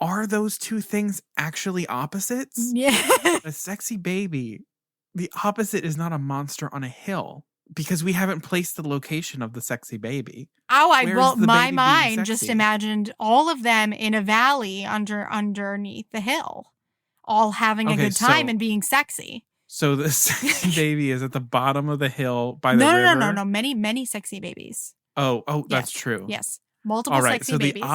are those two things actually opposites? Yeah. A sexy baby, the opposite is not a monster on a hill because we haven't placed the location of the sexy baby. Well, the my baby being mind just sexy? imagined all of them in a valley underneath the hill, all having a good time and being sexy. So the sexy baby is at the bottom of the hill by the river? No. Many sexy babies. Oh, that's true. Yes. Multiple sexy babies.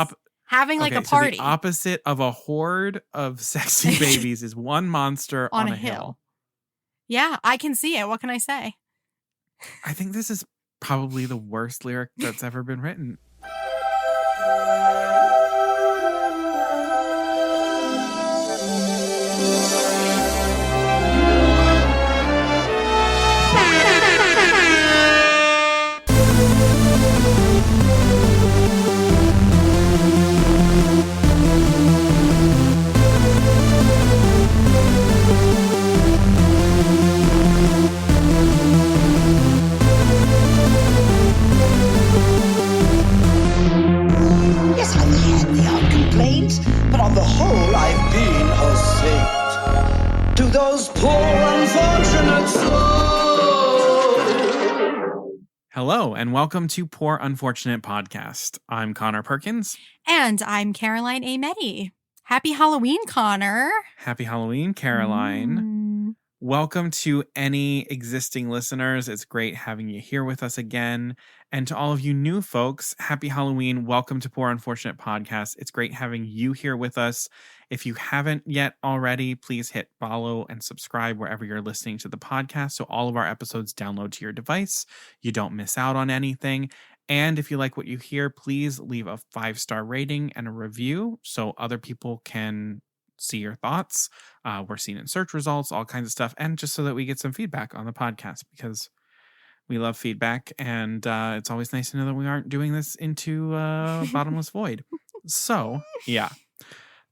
Having like a party. So the opposite of a horde of sexy babies is one monster on a hill. Yeah, I can see it. What can I say? I think this is probably the worst lyric that's ever been written. But on the whole, I've been a saint to those poor unfortunate souls. Hello, and welcome to Poor Unfortunate Podcast. I'm Connor Perkins. And I'm Caroline Ameti. Happy Halloween, Connor. Happy Halloween, Caroline. Welcome to any existing listeners. It's great having you here with us again. And to all of you new folks, happy Halloween. Welcome to Poor Unfortunate Podcast. It's great having you here with us. If you haven't yet already, please hit follow and subscribe wherever you're listening to the podcast so all of our episodes download to your device. You don't miss out on anything. And if you like what you hear, please leave a 5-star rating and a review so other people can see your thoughts. We're seen in search results, all kinds of stuff, and just so that we get some feedback on the podcast because we love feedback, and it's always nice to know that we aren't doing this into a bottomless void. So, yeah,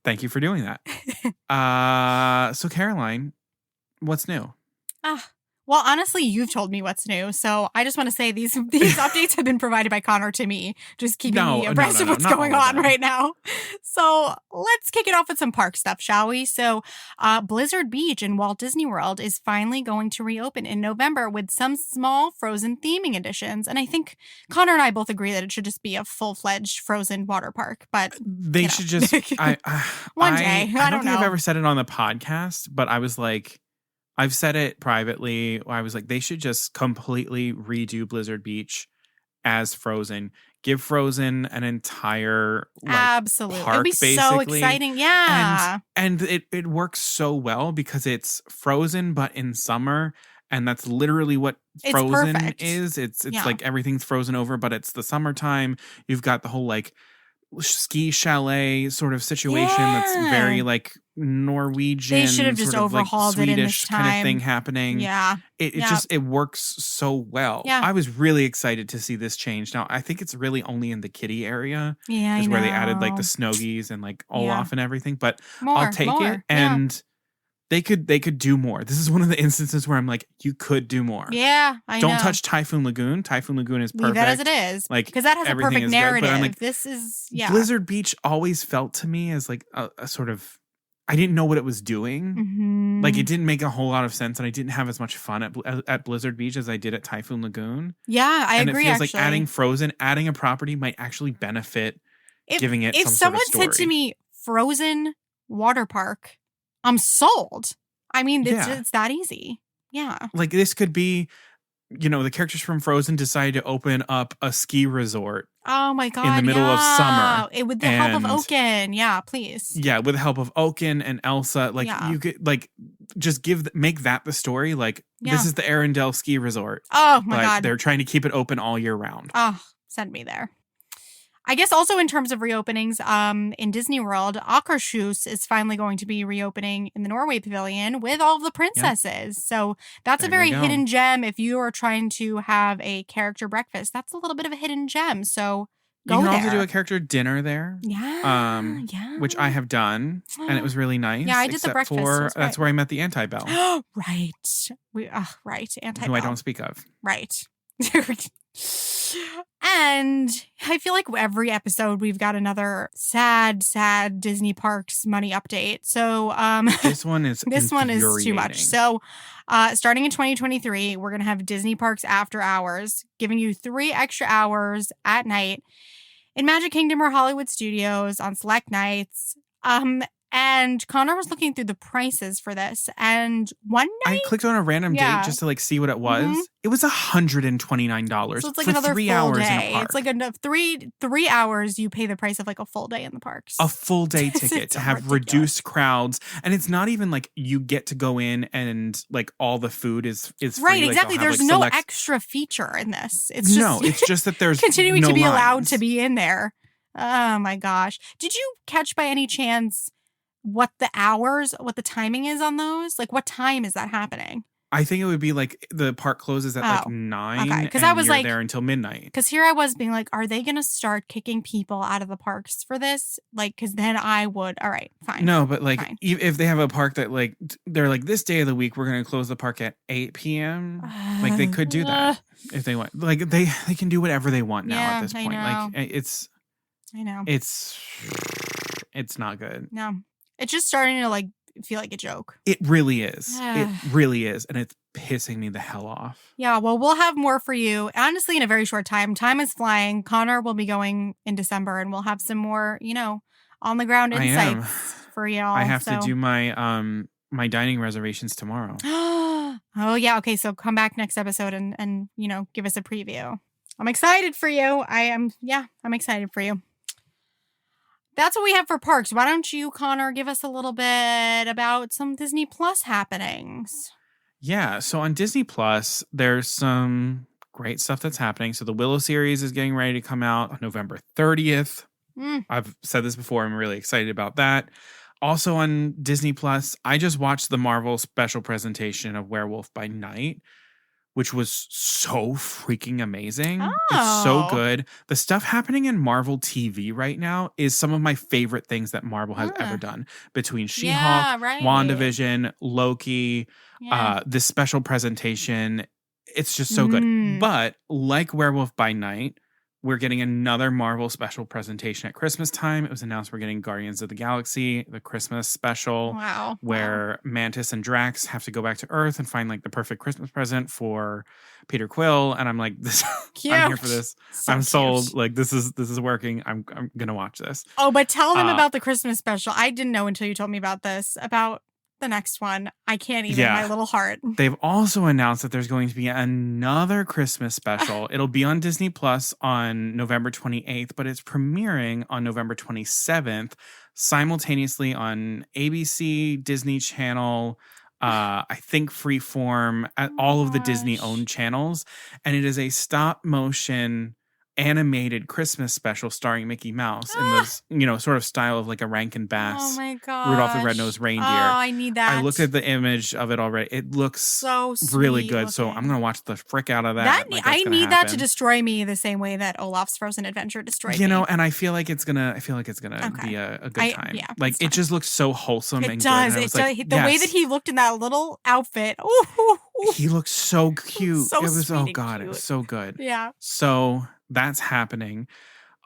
thank you for doing that. So, Caroline, what's new? Well, honestly, you've told me what's new, so I just want to say these updates have been provided by Connor to me, just keeping me abreast of what's going on right now. So let's kick it off with some park stuff, shall we? So Blizzard Beach in Walt Disney World is finally going to reopen in November with some small Frozen theming additions, and I think Connor and I both agree that it should just be a full-fledged Frozen water park, but they should just one day. I don't know. think I've ever said it on the podcast, but I was like, I've said it privately. I was like, they should just completely redo Blizzard Beach as Frozen. Give Frozen an entire absolutely park, it'd be basically. So exciting. Yeah. And it works so well because it's Frozen, but in summer. And that's literally what Frozen is. It's like everything's frozen over, but it's the summertime. You've got the whole like ski chalet sort of situation that's very like Norwegian. They should have just overhauled it in this time. Kind of thing happening. Yeah. It works so well. Yeah. I was really excited to see this change. Now I think it's really only in the kiddie area. Yeah. Is where they added like the Snowgies and like Olaf and everything. But I'll take it. And they could do more. This is one of the instances where I'm like, you could do more. Yeah, I know. Don't touch Typhoon Lagoon. Typhoon Lagoon is perfect. Leave that as it is. Like, because that has a perfect narrative. Good, but I'm like, this is Blizzard Beach always felt to me as like a sort of, I didn't know what it was doing. Mm-hmm. Like it didn't make a whole lot of sense, and I didn't have as much fun at Blizzard Beach as I did at Typhoon Lagoon. Yeah, I agree. And it feels like adding Frozen, adding a property might actually benefit giving it some sort of story. If someone said to me, Frozen water park, I'm sold. I mean, it's that easy. Yeah. Like this could be, the characters from Frozen decide to open up a ski resort. Oh my God. In the middle of summer. With the help of Oaken. Yeah, please. Yeah, with the help of Oaken and Elsa. Like you could just make that the story. Like this is the Arendelle ski resort. Oh my God. They're trying to keep it open all year round. Oh, send me there. I guess also in terms of reopenings, in Disney World, Akershus is finally going to be reopening in the Norway Pavilion with all of the princesses. Yep. So that's a very hidden gem. If you are trying to have a character breakfast, that's a little bit of a hidden gem. So go there. You can also do a character dinner there. Yeah. Which I have done, and it was really nice. Yeah, I did the breakfast. That's where I met the Anti-Bell. Right. Right. Anti-Bell. Who I don't speak of. Right. And I feel like every episode we've got another sad Disney Parks money update. So this one is too much. So starting in 2023, we're going to have Disney Parks After Hours, giving you 3 extra hours at night in Magic Kingdom or Hollywood Studios on select nights. And Connor was looking through the prices for this, and one night I clicked on a random date just to like see what it was. Mm-hmm. It was $129. So it's like for another 3 full hours day. in a park. It's like a three hours. You pay the price of like a full day in the parks. A full day ticket to have reduced crowds, and it's not even like you get to go in and like all the food is free. Right, exactly. Like, there's no extra feature in this. It's just it's just that there's continuing no to be lines. allowed to be in there. Oh my gosh! Did you catch by any chance what the timing is on those? Like, what time is that happening? I think it would be like the park closes at like 9. Okay, because I was like there until midnight. Because here I was being like, are they going to start kicking people out of the parks for this? Like, because then I would. All right, fine. No, but like if they have a park that like they're like this day of the week we're going to close the park at 8 p.m. Like they could do that if they want. Like they can do whatever they want now at this point. Like I know it's not good. No. It's just starting to like feel like a joke. It really is. It really is. And it's pissing me the hell off. Yeah, well, we'll have more for you. Honestly, in a very short time. Time is flying. Connor will be going in December and we'll have some more, on the ground insights for y'all. I have to do my my dining reservations tomorrow. Oh, yeah. Okay, so come back next episode and give us a preview. I'm excited for you. I'm excited for you. That's what we have for parks. Why don't you, Connor, give us a little bit about some Disney Plus happenings? Yeah, so on Disney Plus, there's some great stuff that's happening. So the Willow series is getting ready to come out on November 30th. I've said this before. I'm really excited about that. Also on Disney Plus, I just watched the Marvel special presentation of Werewolf by Night, which was so freaking amazing. Oh. It's so good. The stuff happening in Marvel TV right now is some of my favorite things that Marvel has ever done. Between She-Hulk, WandaVision, Loki, this special presentation. It's just so good. But like Werewolf by Night, we're getting another Marvel special presentation at Christmas time. It was announced we're getting Guardians of the Galaxy, the Christmas special, where Mantis and Drax have to go back to Earth and find like the perfect Christmas present for Peter Quill. And I'm like, this, I'm here for this. So I'm sold. Cute. Like this is working. I'm gonna watch this. Oh, but tell them about the Christmas special. I didn't know until you told me about this. About the next one. I can't even, my little heart. They've also announced that there's going to be another Christmas special. It'll be on Disney Plus on November 28th, but it's premiering on November 27th, simultaneously on ABC, Disney Channel, I think Freeform, at all of the Disney-owned channels. And it is a stop-motion animated Christmas special starring Mickey Mouse in this, sort of style of like a Rankin Bass. Oh my god, Rudolph the Red-Nosed Reindeer. Oh, I need that. I looked at the image of it already. It looks so really good. So I'm gonna watch the frick out of that. I need that to destroy me the same way that Olaf's Frozen Adventure destroyed me. And I feel like it's gonna be a good time. Yeah, like it just looks so wholesome and good. And the way that he looked in that little outfit. Ooh. He looked so cute. So it was cute. It was so good. Yeah. So that's happening.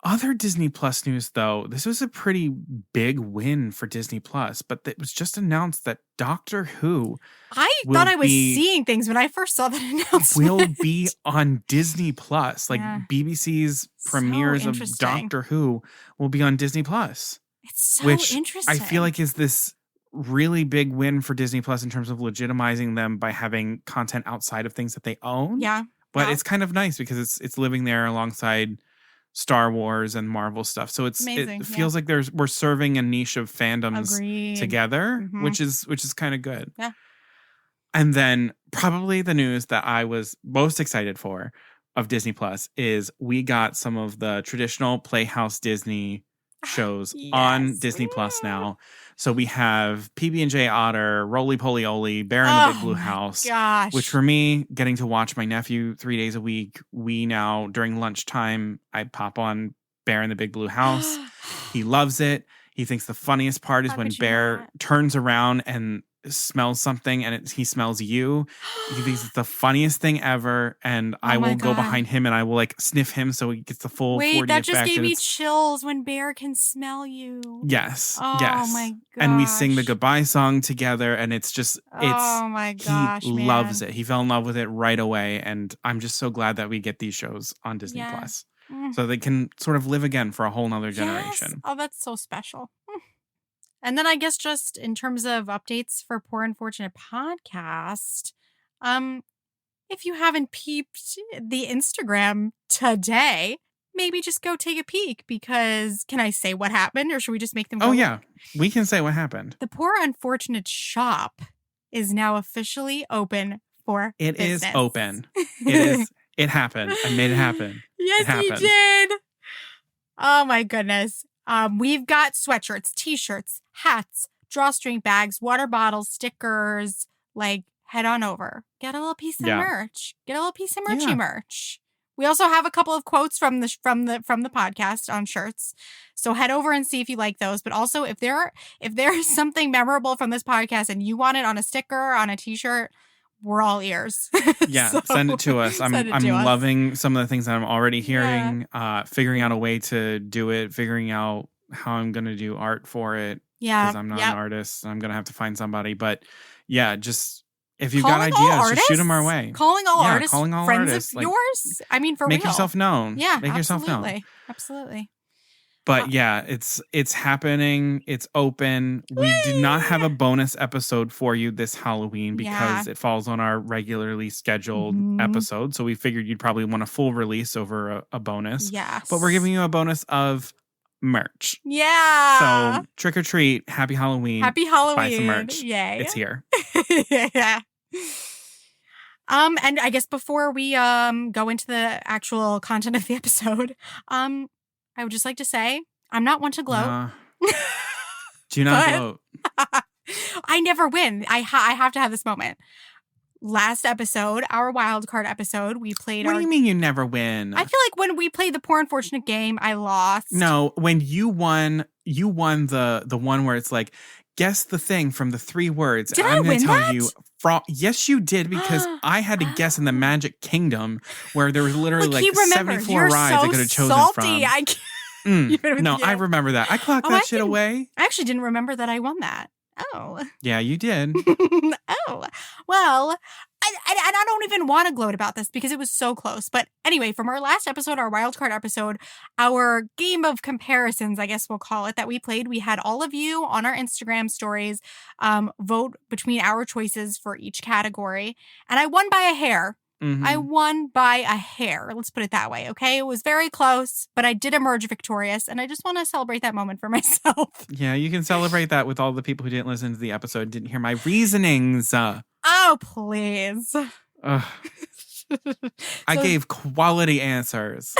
Other Disney Plus news, though, this was a pretty big win for Disney Plus, but it was just announced that Doctor Who I thought I was seeing things when I first saw that announcement. Will be on Disney Plus. Like BBC's premieres of Doctor Who will be on Disney Plus. It's so interesting. I feel like is this really big win for Disney Plus in terms of legitimizing them by having content outside of things that they own. Yeah. But it's kind of nice because it's living there alongside Star Wars and Marvel stuff. So it feels like we're serving a niche of fandoms together, which is kind of good. Yeah. And then probably the news that I was most excited for of Disney Plus is we got some of the traditional Playhouse Disney shows on Disney Plus now. So we have PB&J Otter, Roly Poly Oly, Bear in the Big Blue House. Gosh. Which for me, getting to watch my nephew 3 days a week, we now, during lunchtime, I pop on Bear in the Big Blue House. He loves it. He thinks the funniest part is when Bear turns around and smells something and he smells you. He thinks it's the funniest thing ever. And I will go behind him and I will like sniff him so he gets the full 4D that just effect. gave me chills when Bear can smell you. Yes. Oh yes. my gosh. And we sing the goodbye song together and it's just, oh my gosh, he loves it. He fell in love with it right away. And I'm just so glad that we get these shows on Disney Plus. So they can sort of live again for a whole nother generation. Oh, that's so special. And then I guess just in terms of updates for Poor Unfortunate Podcast, if you haven't peeped the Instagram today, maybe just go take a peek because can I say what happened or should we just make them go? Oh, yeah. We can say what happened. The Poor Unfortunate shop is now officially open for business. It is open. It happened. I made it happen. Yes, you did. Oh, my goodness. We've got sweatshirts, t-shirts, hats, drawstring bags, water bottles, stickers. Like, head on over. Get a little piece of merch. Get a little piece of merchy merch. We also have a couple of quotes from the podcast on shirts. So head over and see if you like those. But also, if there is something memorable from this podcast and you want it on a sticker, on a t-shirt, we're all ears. Yeah, send it to us. I'm loving some of the things that I'm already hearing, figuring out a way to do it, figuring out how I'm going to do art for it. Yeah. Because I'm not an artist. I'm going to have to find somebody. But yeah, just if you've got ideas, just shoot them our way. Calling all artists. Calling all friends artists. Of yours. I mean, for make real. Make yourself known. Yeah, make yourself known. Absolutely. But yeah, it's happening. It's open. We did not have a bonus episode for you this Halloween because it falls on our regularly scheduled episode. So we figured you'd probably want a full release over a bonus. Yes. But we're giving you a bonus of merch. Yeah. So trick or treat. Happy Halloween. Happy Halloween. Buy some merch. Yay. It's here. Yeah. And I guess before we go into the actual content of the episode, I would just like to say, I'm not one to gloat. Do not gloat. I never win. I have to have this moment. Last episode, our wild card episode, we played What do you mean you never win? I feel like when we played the Poor Unfortunate game, I lost. No, when you won the one where it's like, guess the thing from the 3 words. Did I'm going to tell that? You. Yes, you did, because I had to guess in the Magic Kingdom where there was literally 74 rides I could have chosen salty. from. No, I remember that. I clocked that shit away. I actually didn't remember that I won that. Oh. Yeah, you did. Oh. Well, I don't even want to gloat about this because it was so close. But anyway, from our last episode, our wildcard episode, our game of comparisons, I guess we'll call it, that we played, we had all of you on our Instagram stories vote between our choices for each category. And I won by a hair. Mm-hmm. I won by a hair. Let's put it that way. Okay. It was very close, but I did emerge victorious. And I just want to celebrate that moment for myself. Yeah, you can celebrate that with all the people who didn't listen to the episode, didn't hear my reasonings. Oh, please. I gave quality answers.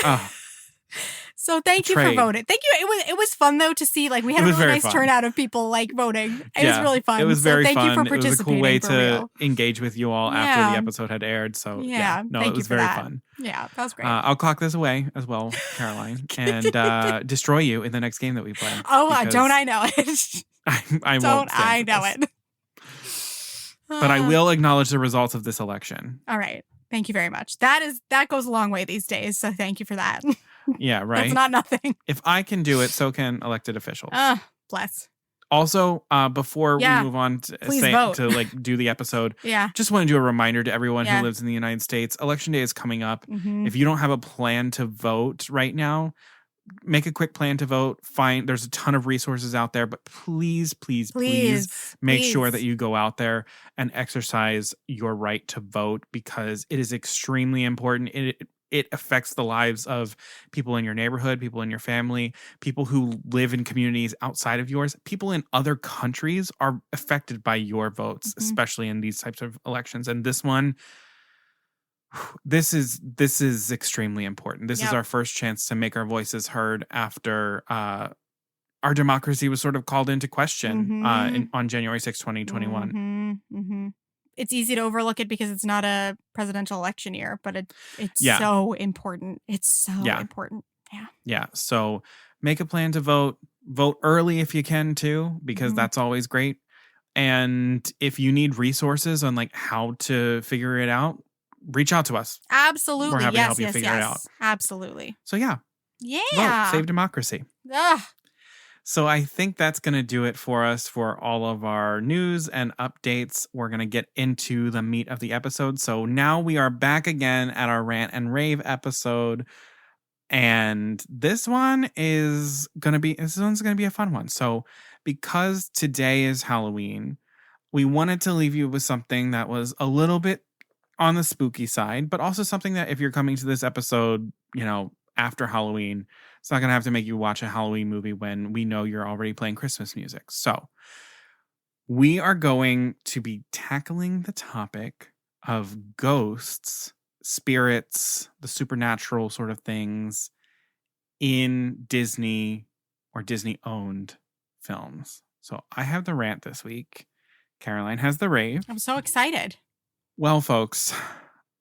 So thank you for voting. Thank you. It was fun though to see, like, we had a really nice turnout of people like voting. It was really fun. It was very fun. Thank you for participating. It was a cool way to engage with you all after the episode had aired. So it was very fun. Yeah, that was great. I'll clock this away as well, Caroline, and destroy you in the next game that we play. Oh, don't I know it? I won't. I know it. But I will acknowledge the results of this election. All right. Thank you very much. That goes a long way these days. So thank you for that. Yeah, right. That's not nothing. If I can do it, so can elected officials. Bless. Also, before we move on to do the episode, just want to do a reminder to everyone who lives in the United States. Election day is coming up. Mm-hmm. If you don't have a plan to vote right now, make a quick plan to vote. There's a ton of resources out there, but please make sure that you go out there and exercise your right to vote because it is extremely important. It affects the lives of people in your neighborhood, people in your family, people who live in communities outside of yours. People in other countries are affected by your votes, especially in these types of elections. And this one, this is extremely important. This is our first chance to make our voices heard after our democracy was sort of called into question on January 6, 2021. It's easy to overlook it because it's not a presidential election year, but it's so important. It's so important. Yeah. Yeah. So make a plan to vote. Vote early if you can too, because that's always great. And if you need resources on like how to figure it out, reach out to us. Absolutely. We're happy to help you figure it out. Absolutely. So yeah. Yeah. Vote. Save democracy. Ugh. So I think that's going to do it for us for all of our news and updates. We're going to get into the meat of the episode. So now we are back again at our Rant and Rave episode. And this one's going to be a fun one. So because today is Halloween, we wanted to leave you with something that was a little bit on the spooky side, but also something that if you're coming to this episode, after Halloween, it's not going to have to make you watch a Halloween movie when we know you're already playing Christmas music. So we are going to be tackling the topic of ghosts, spirits, the supernatural sort of things in Disney or Disney-owned films. So I have the rant this week. Caroline has the rave. I'm so excited. Well, folks,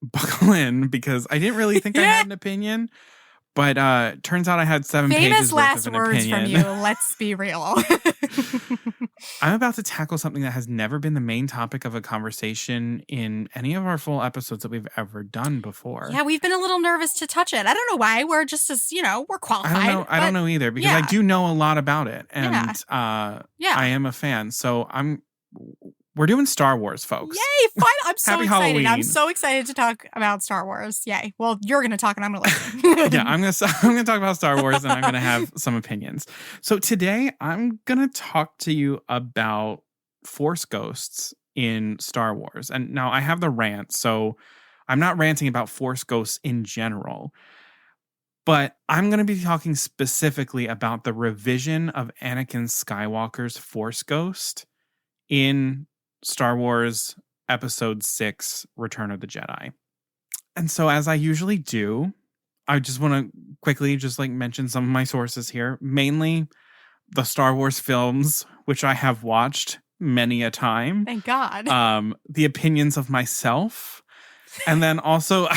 buckle in because I didn't really think I had an opinion. But turns out I had 7 pages worth of an opinion. Famous last words from you. Let's be real. I'm about to tackle something that has never been the main topic of a conversation in any of our full episodes that we've ever done before. Yeah, we've been a little nervous to touch it. I don't know why. We're just as, we're qualified. I don't know either because I do know a lot about it. And I am a fan. So we're doing Star Wars, folks. Yay! Fine. I'm so Happy excited. Halloween. I'm so excited to talk about Star Wars. Yay. Well, you're going to talk and I'm going to listen. Yeah, I'm going to talk about Star Wars and I'm going to have some opinions. So today I'm going to talk to you about Force ghosts in Star Wars. And now I have the rant, so I'm not ranting about Force ghosts in general. But I'm going to be talking specifically about the revision of Anakin Skywalker's Force ghost in Star Wars Episode 6, Return of the Jedi. And so as I usually do, I just want to quickly mention some of my sources here. Mainly the Star Wars films, which I have watched many a time. Thank God. The opinions of myself. And then also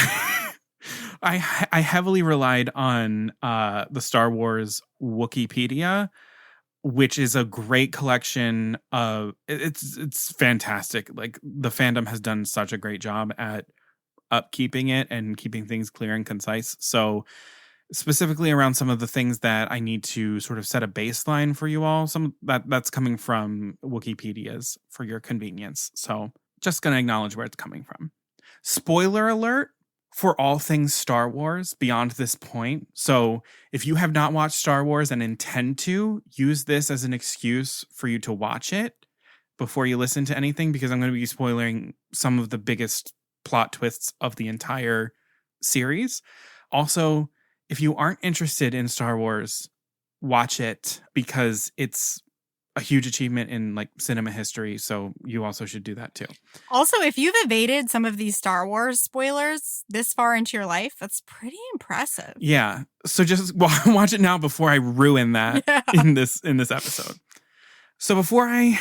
I heavily relied on the Star Wars Wikipedia, which is a great collection of it's fantastic. Like the fandom has done such a great job at upkeeping it and keeping things clear and concise. So specifically around some of the things that I need to sort of set a baseline for you all, some that's coming from Wikipedia's for your convenience. So just going to acknowledge where it's coming from. Spoiler alert for all things Star Wars beyond this point. So if you have not watched Star Wars and intend to, use this as an excuse for you to watch it before you listen to anything, because I'm going to be spoiling some of the biggest plot twists of the entire series. Also, if you aren't interested in Star Wars, watch it because it's a huge achievement in like cinema history. So you also should do that too. Also, if you've evaded some of these Star Wars spoilers this far into your life, that's pretty impressive. Yeah. So just watch it now before I ruin that in this episode. So before I,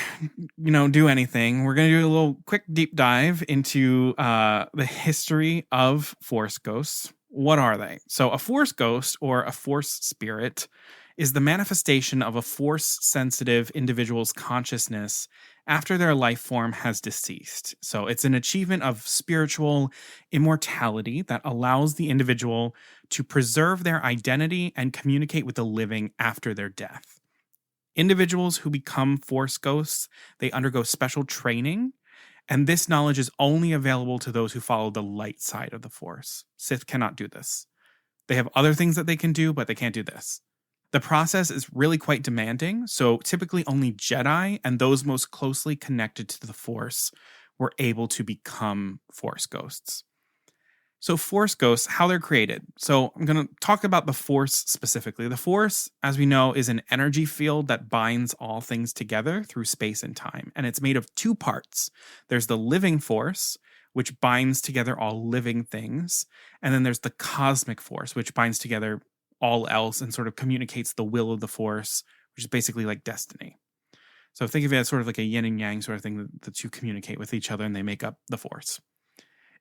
do anything, we're going to do a little quick deep dive into the history of Force ghosts. What are they? So a Force ghost or a Force spirit is the manifestation of a Force-sensitive individual's consciousness after their life form has deceased. So it's an achievement of spiritual immortality that allows the individual to preserve their identity and communicate with the living after their death. Individuals who become Force ghosts, they undergo special training, and this knowledge is only available to those who follow the light side of the Force. Sith cannot do this. They have other things that they can do, but they can't do this. The process is really quite demanding, so typically only Jedi and those most closely connected to the Force were able to become Force ghosts. So Force ghosts, how they're created. So I'm going to talk about the Force specifically. The Force, as we know, is an energy field that binds all things together through space and time, and it's made of 2 parts. There's the living Force, which binds together all living things, and then there's the cosmic Force, which binds together all else and sort of communicates the will of the Force, which is basically like destiny. So think of it as sort of like a yin and yang sort of thing that you communicate with each other and they make up the Force.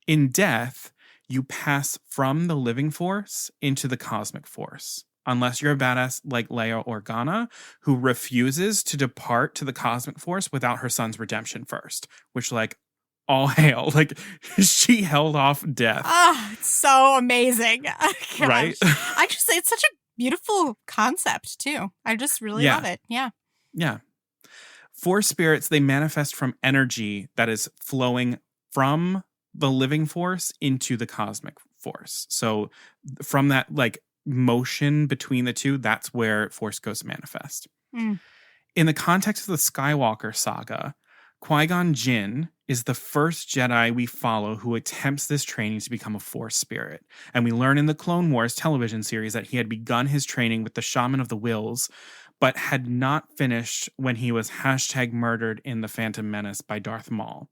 In death, you pass from the living Force into the cosmic Force. unless you're a badass like Leia Organa, who refuses to depart to the cosmic force without her son's redemption first, which, like, all hail. Like, she held off death. Oh, it's so amazing. Right? I just say it's such a beautiful concept, too. I just really love it. Yeah. Yeah. Force spirits, they manifest from energy that is flowing from the living force into the cosmic force. So from that, like, motion between the two, that's where force ghosts manifest. In the context of the Skywalker saga, Qui-Gon Jinn is the first Jedi we follow who attempts this training to become a force spirit. And we learn in the Clone Wars television series that he had begun his training with the Shaman of the Wills, but had not finished when he was #murdered in The Phantom Menace by Darth Maul.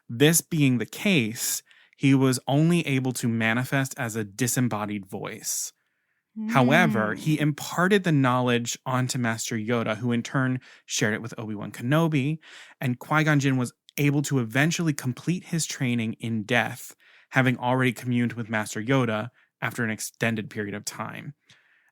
This being the case, he was only able to manifest as a disembodied voice. However, he imparted the knowledge onto Master Yoda, who in turn shared it with Obi-Wan Kenobi, and Qui-Gon Jinn was able to eventually complete his training in death, having already communed with Master Yoda after an extended period of time.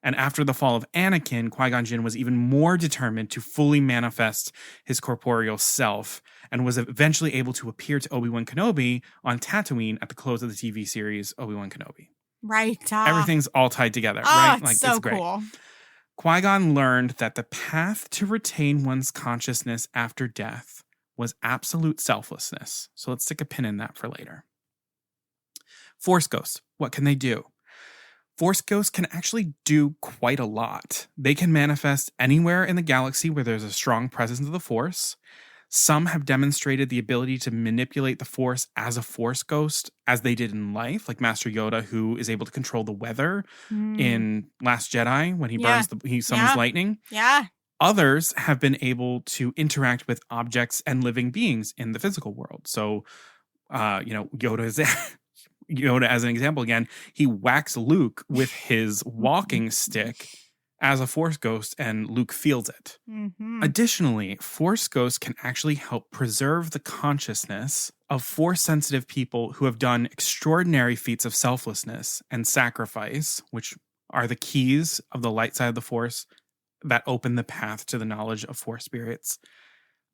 And after the fall of Anakin, Qui-Gon Jinn was even more determined to fully manifest his corporeal self, and was eventually able to appear to Obi-Wan Kenobi on Tatooine at the close of the TV series Obi-Wan Kenobi. Right. Everything's all tied together, right? Like, so it's great. Cool. Qui-Gon learned that the path to retain one's consciousness after death was absolute selflessness. So let's stick a pin in that for later. Force ghosts, what can they do? Force ghosts can actually do quite a lot. They can manifest anywhere in the galaxy where there's a strong presence of the Force. Some have demonstrated the ability to manipulate the Force as a Force ghost, as they did in life, like Master Yoda, who is able to control the weather in Last Jedi when he summons lightning. Yeah. Others have been able to interact with objects and living beings in the physical world. So, Yoda as an example again, he whacks Luke with his walking stick as a Force ghost, and Luke feels it. Additionally, Force ghosts can actually help preserve the consciousness of Force-sensitive people who have done extraordinary feats of selflessness and sacrifice, which are the keys of the light side of the Force that open the path to the knowledge of Force spirits.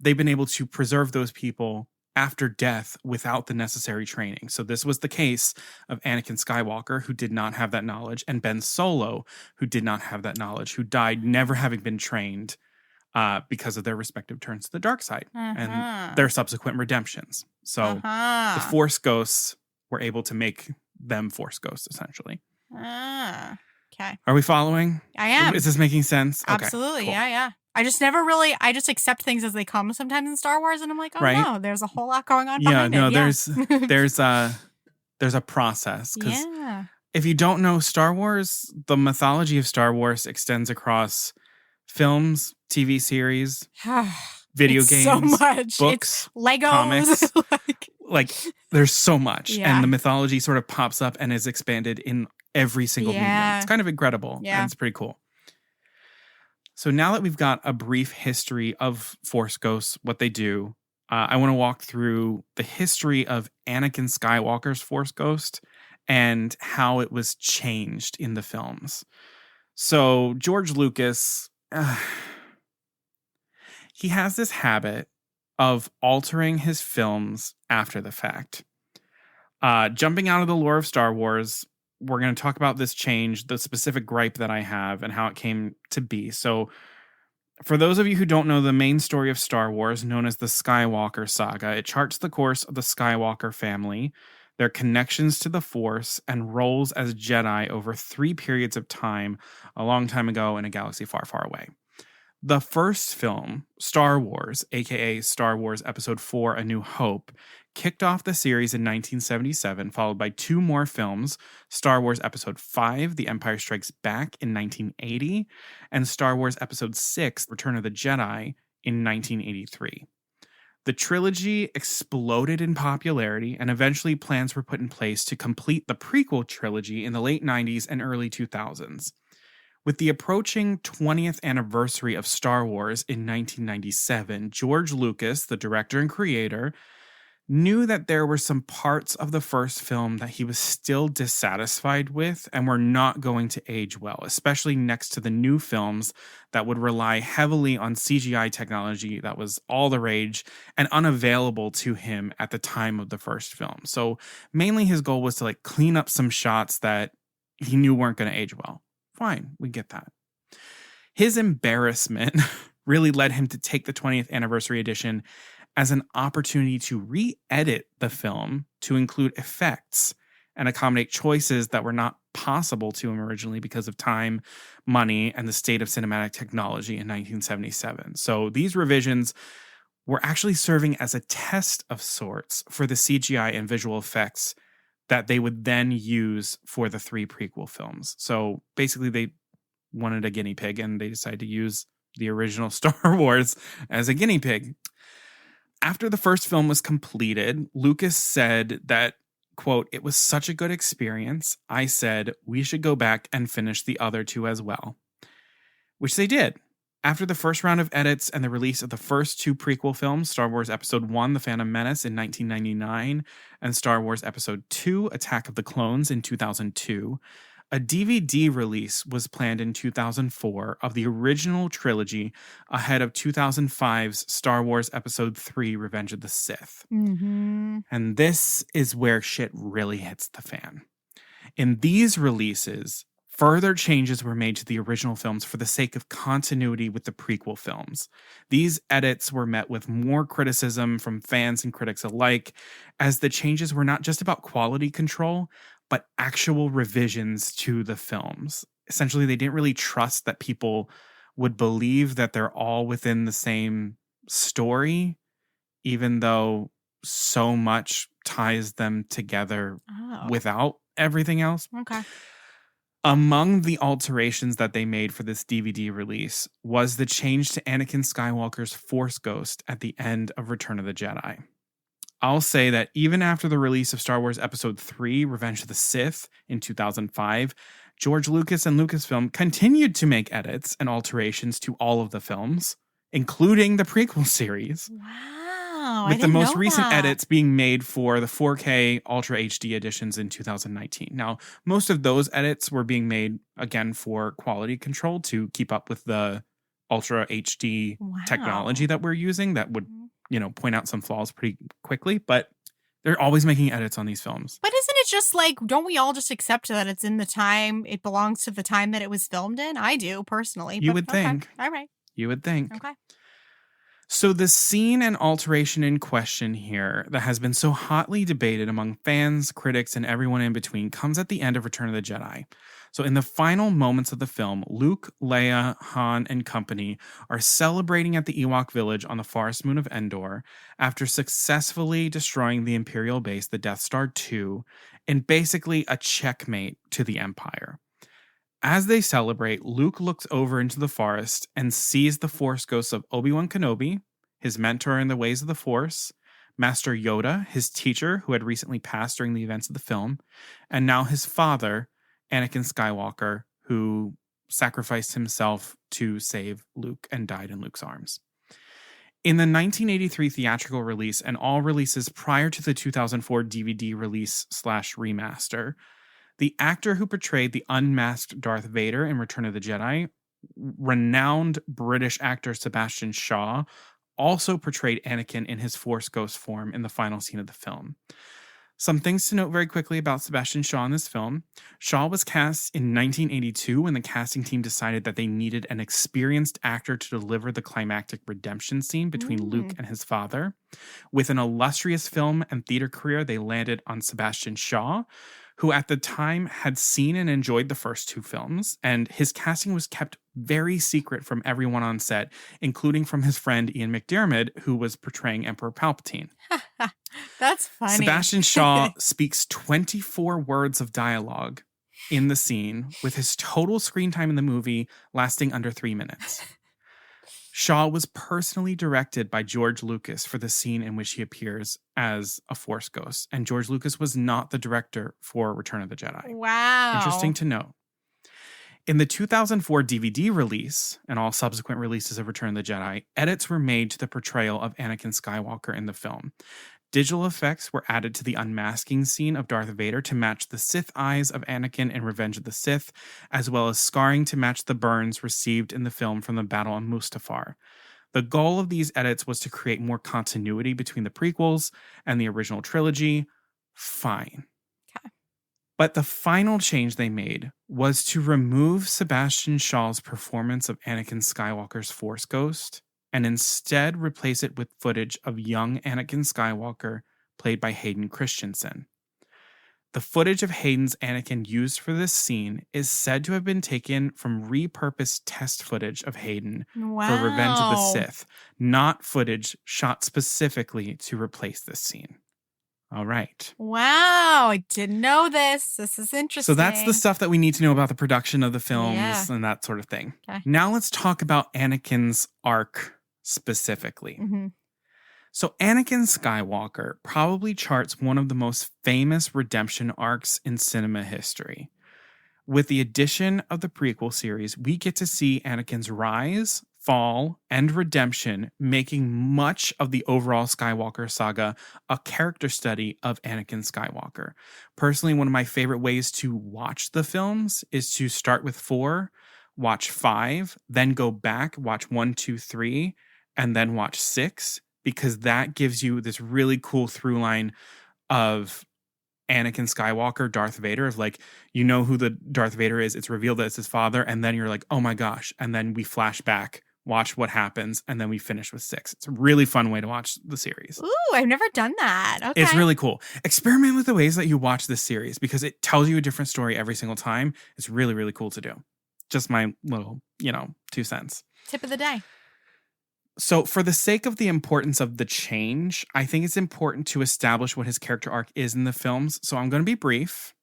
They've been able to preserve those people after death without the necessary training. So this was the case of Anakin Skywalker, who did not have that knowledge, and Ben Solo, who did not have that knowledge, who died never having been trained because of their respective turns to the dark side and their subsequent redemptions. So the Force ghosts were able to make them Force ghosts, essentially. Okay. Are we following? I am. Is this making sense? Absolutely. Okay, cool. Yeah. I just accept things as they come sometimes in Star Wars, and I'm like, oh no, there's a whole lot going on behind it. There's a process. Because if you don't know Star Wars, the mythology of Star Wars extends across films, TV series, video games, so much. Books, it's Legos, comics. like there's so much, and the mythology sort of pops up and is expanded in every single medium. It's kind of incredible, and it's pretty cool. So now that we've got a brief history of Force ghosts, what they do, I want to walk through the history of Anakin Skywalker's Force ghost and how it was changed in the films. So George Lucas, he has this habit of altering his films after the fact. Jumping out of the lore of Star Wars, we're going to talk about this change, the specific gripe that I have, and how it came to be. So, for those of you who don't know the main story of Star Wars, known as the Skywalker saga, it charts the course of the Skywalker family, their connections to the Force, and roles as Jedi over 3 periods of time, a long time ago in a galaxy far, far away. The first film, Star Wars, aka Star Wars Episode 4, A New Hope, kicked off the series in 1977, followed by 2 more films, Star Wars Episode 5, The Empire Strikes Back in 1980, and Star Wars Episode 6, Return of the Jedi in 1983. The trilogy exploded in popularity, and eventually plans were put in place to complete the prequel trilogy in the late 90s and early 2000s. With the approaching 20th anniversary of Star Wars in 1997, George Lucas, the director and creator, knew that there were some parts of the first film that he was still dissatisfied with and were not going to age well, especially next to the new films that would rely heavily on CGI technology that was all the rage and unavailable to him at the time of the first film. So mainly his goal was to like clean up some shots that he knew weren't going to age well. Fine, we get that. His embarrassment really led him to take the 20th anniversary edition as an opportunity to re-edit the film to include effects and accommodate choices that were not possible to him originally because of time, money, and the state of cinematic technology in 1977. So these revisions were actually serving as a test of sorts for the CGI and visual effects that they would then use for the 3 prequel films. So basically they wanted a guinea pig and they decided to use the original Star Wars as a guinea pig. After the first film was completed, Lucas said that, quote, "It was such a good experience. I said we should go back and finish the other 2 as well," which they did. After the first round of edits and the release of the first 2 prequel films, Star Wars Episode 1, The Phantom Menace in 1999, and Star Wars Episode 2, Attack of the Clones in 2002, a DVD release was planned in 2004 of the original trilogy ahead of 2005's Star Wars Episode 3, Revenge of the Sith. Mm-hmm. And this is where shit really hits the fan. In these releases, further changes were made to the original films for the sake of continuity with the prequel films. These edits were met with more criticism from fans and critics alike, as the changes were not just about quality control, but actual revisions to the films. Essentially, they didn't really trust that people would believe that they're all within the same story, even though so much ties them together without everything else. Okay. Among the alterations that they made for this DVD release was the change to Anakin Skywalker's Force Ghost at the end of Return of the Jedi. I'll say that even after the release of Star Wars Episode 3, Revenge of the Sith in 2005, George Lucas and Lucasfilm continued to make edits and alterations to all of the films, including the prequel series. Wow. With the most recent edits being made for the 4K Ultra HD editions in 2019. Now, most of those edits were being made, again, for quality control to keep up with the Ultra HD technology that we're using that would, point out some flaws pretty quickly. But they're always making edits on these films. But isn't it just like, don't we all just accept that it's in the time, it belongs to the time that it was filmed in? I do, personally. You would think. All right. You would think. Okay. So the scene and alteration in question here that has been so hotly debated among fans, critics, and everyone in between comes at the end of Return of the Jedi. So in the final moments of the film, Luke, Leia, Han, and company are celebrating at the Ewok village on the forest moon of Endor after successfully destroying the Imperial base, the Death Star 2, in basically a checkmate to the Empire. As they celebrate, Luke looks over into the forest and sees the Force ghosts of Obi-Wan Kenobi, his mentor in the ways of the Force, Master Yoda, his teacher who had recently passed during the events of the film, and now his father, Anakin Skywalker, who sacrificed himself to save Luke and died in Luke's arms. In the 1983 theatrical release and all releases prior to the 2004 DVD release/remaster, the actor who portrayed the unmasked Darth Vader in Return of the Jedi, renowned British actor Sebastian Shaw, also portrayed Anakin in his Force Ghost form in the final scene of the film. Some things to note very quickly about Sebastian Shaw in this film. Shaw was cast in 1982 when the casting team decided that they needed an experienced actor to deliver the climactic redemption scene between Luke and his father. With an illustrious film and theater career, they landed on Sebastian Shaw, who at the time had seen and enjoyed the first 2 films, and his casting was kept very secret from everyone on set, including from his friend Ian McDiarmid, who was portraying Emperor Palpatine. That's funny. Sebastian Shaw speaks 24 words of dialogue in the scene, with his total screen time in the movie lasting under 3 minutes. Shaw was personally directed by George Lucas for the scene in which he appears as a Force ghost, and George Lucas was not the director for Return of the Jedi. Wow. Interesting to note. In the 2004 DVD release, and all subsequent releases of Return of the Jedi, edits were made to the portrayal of Anakin Skywalker in the film. Digital effects were added to the unmasking scene of Darth Vader to match the Sith eyes of Anakin in Revenge of the Sith, as well as scarring to match the burns received in the film from the battle on Mustafar. The goal of these edits was to create more continuity between the prequels and the original trilogy. Fine. But the final change they made was to remove Sebastian Shaw's performance of Anakin Skywalker's Force Ghost and instead replace it with footage of young Anakin Skywalker played by Hayden Christensen. The footage of Hayden's Anakin used for this scene is said to have been taken from repurposed test footage of Hayden for Revenge of the Sith, not footage shot specifically to replace this scene. All right. Wow. I didn't know this. This is interesting. So that's the stuff that we need to know about the production of the films and that sort of thing. Okay. Now let's talk about Anakin's arc specifically. Mm-hmm. So Anakin Skywalker probably charts one of the most famous redemption arcs in cinema history. With the addition of the prequel series, we get to see Anakin's rise, fall, and redemption, making much of the overall Skywalker saga a character study of Anakin Skywalker. Personally, one of my favorite ways to watch the films is to start with 4, watch 5, then go back, watch 1, 2, 3, and then watch 6, because that gives you this really cool through line of Anakin Skywalker, Darth Vader, of like, you know who the Darth Vader is, it's revealed that it's his father, and then you're like, oh my gosh, and then we flash back, watch what happens, and then we finish with 6. It's a really fun way to watch the series. Ooh, I've never done that. Okay. It's really cool. Experiment with the ways that you watch this series because it tells you a different story every single time. It's really, really cool to do. Just my little, 2 cents. Tip of the day. So for the sake of the importance of the change, I think it's important to establish what his character arc is in the films. So I'm going to be brief.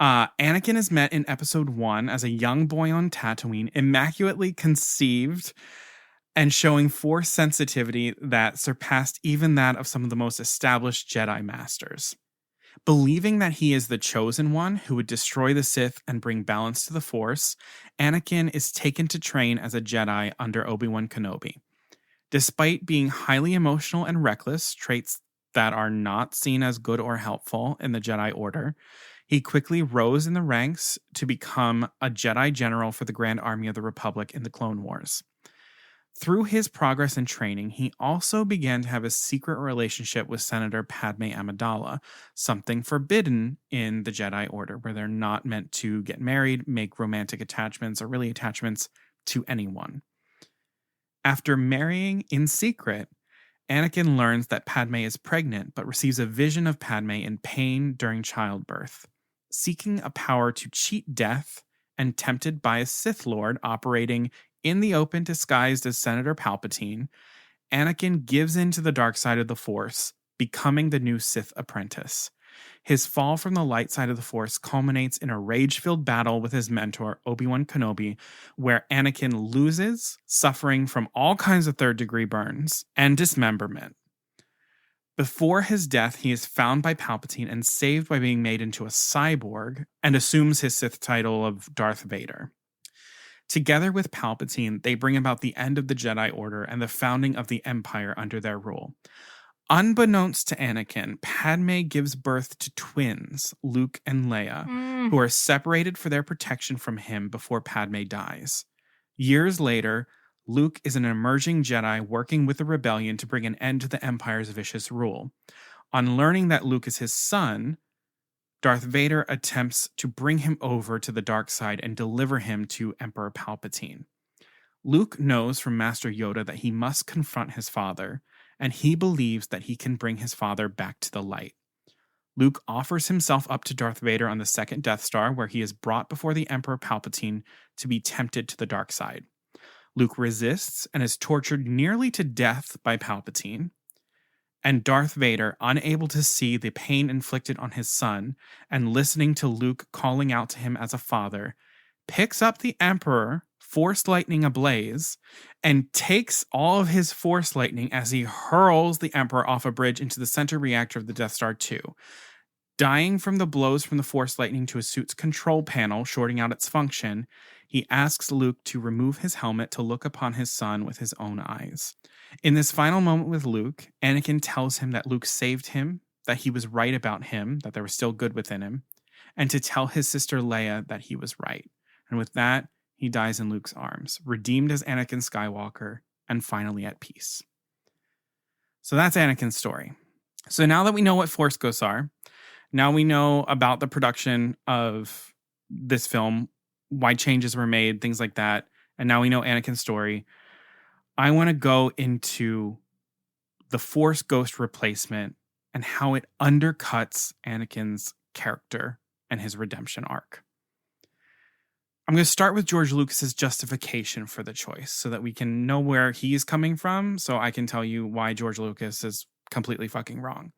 Anakin is met in episode 1 as a young boy on Tatooine, immaculately conceived and showing Force sensitivity that surpassed even that of some of the most established Jedi masters. Believing that he is the chosen one who would destroy the Sith and bring balance to the Force, Anakin is taken to train as a Jedi under Obi-Wan Kenobi. Despite being highly emotional and reckless, traits that are not seen as good or helpful in the Jedi Order, he quickly rose in the ranks to become a Jedi general for the Grand Army of the Republic in the Clone Wars. Through his progress and training, he also began to have a secret relationship with Senator Padme Amidala, something forbidden in the Jedi Order, where they're not meant to get married, make romantic attachments, or really attachments to anyone. After marrying in secret, Anakin learns that Padme is pregnant, but receives a vision of Padme in pain during childbirth. Seeking a power to cheat death and tempted by a Sith Lord operating in the open disguised as Senator Palpatine, Anakin gives in to the dark side of the Force, becoming the new Sith apprentice. His fall from the light side of the Force culminates in a rage-filled battle with his mentor, Obi-Wan Kenobi, where Anakin loses, suffering from all kinds of third-degree burns and dismemberment. Before his death, he is found by Palpatine and saved by being made into a cyborg and assumes his Sith title of Darth Vader. Together with Palpatine, they bring about the end of the Jedi Order and the founding of the Empire under their rule. Unbeknownst to Anakin, Padme gives birth to twins, Luke and Leia, who are separated for their protection from him before Padme dies. Years later, Luke is an emerging Jedi working with the rebellion to bring an end to the Empire's vicious rule. On learning that Luke is his son, Darth Vader attempts to bring him over to the dark side and deliver him to Emperor Palpatine. Luke knows from Master Yoda that he must confront his father, and he believes that he can bring his father back to the light. Luke offers himself up to Darth Vader on the second Death Star, where he is brought before the Emperor Palpatine to be tempted to the dark side. Luke resists and is tortured nearly to death by Palpatine. And Darth Vader, unable to see the pain inflicted on his son and listening to Luke calling out to him as a father, picks up the Emperor, Force lightning ablaze, and takes all of his Force lightning as he hurls the Emperor off a bridge into the center reactor of the Death Star 2. Dying from the blows from the Force lightning to his suit's control panel, shorting out its function, he asks Luke to remove his helmet to look upon his son with his own eyes. In this final moment with Luke, Anakin tells him that Luke saved him, that he was right about him, that there was still good within him, and to tell his sister Leia that he was right. And with that, he dies in Luke's arms, redeemed as Anakin Skywalker, and finally at peace. So that's Anakin's story. So now that we know what Force Ghosts are, now we know about the production of this film, why changes were made, things like that, and now we know Anakin's story, I want to go into the Force Ghost replacement and how it undercuts Anakin's character and his redemption arc. I'm going to start with George Lucas's justification for the choice so that we can know where he's coming from, so I can tell you why George Lucas is completely fucking wrong.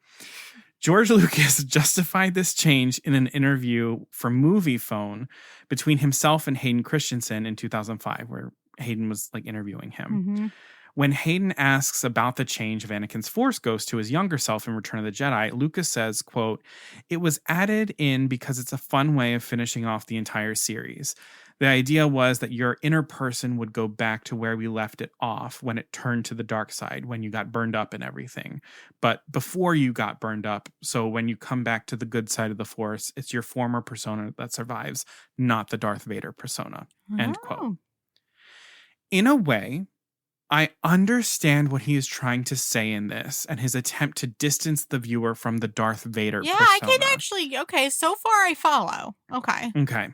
George Lucas justified this change in an interview for Movie Phone between himself and Hayden Christensen in 2005, where Hayden was like interviewing him. Mm-hmm. When Hayden asks about the change of Anakin's Force Ghost to his younger self in Return of the Jedi, Lucas says, quote, "It was added in because it's a fun way of finishing off the entire series. The idea was that your inner person would go back to where we left it off when it turned to the dark side, when you got burned up and everything. But before you got burned up, so when you come back to the good side of the Force, it's your former persona that survives, not the Darth Vader persona." End quote. In a way, I understand what he is trying to say in this and his attempt to distance the viewer from the Darth Vader persona. I can actually, okay, so far I follow. Okay.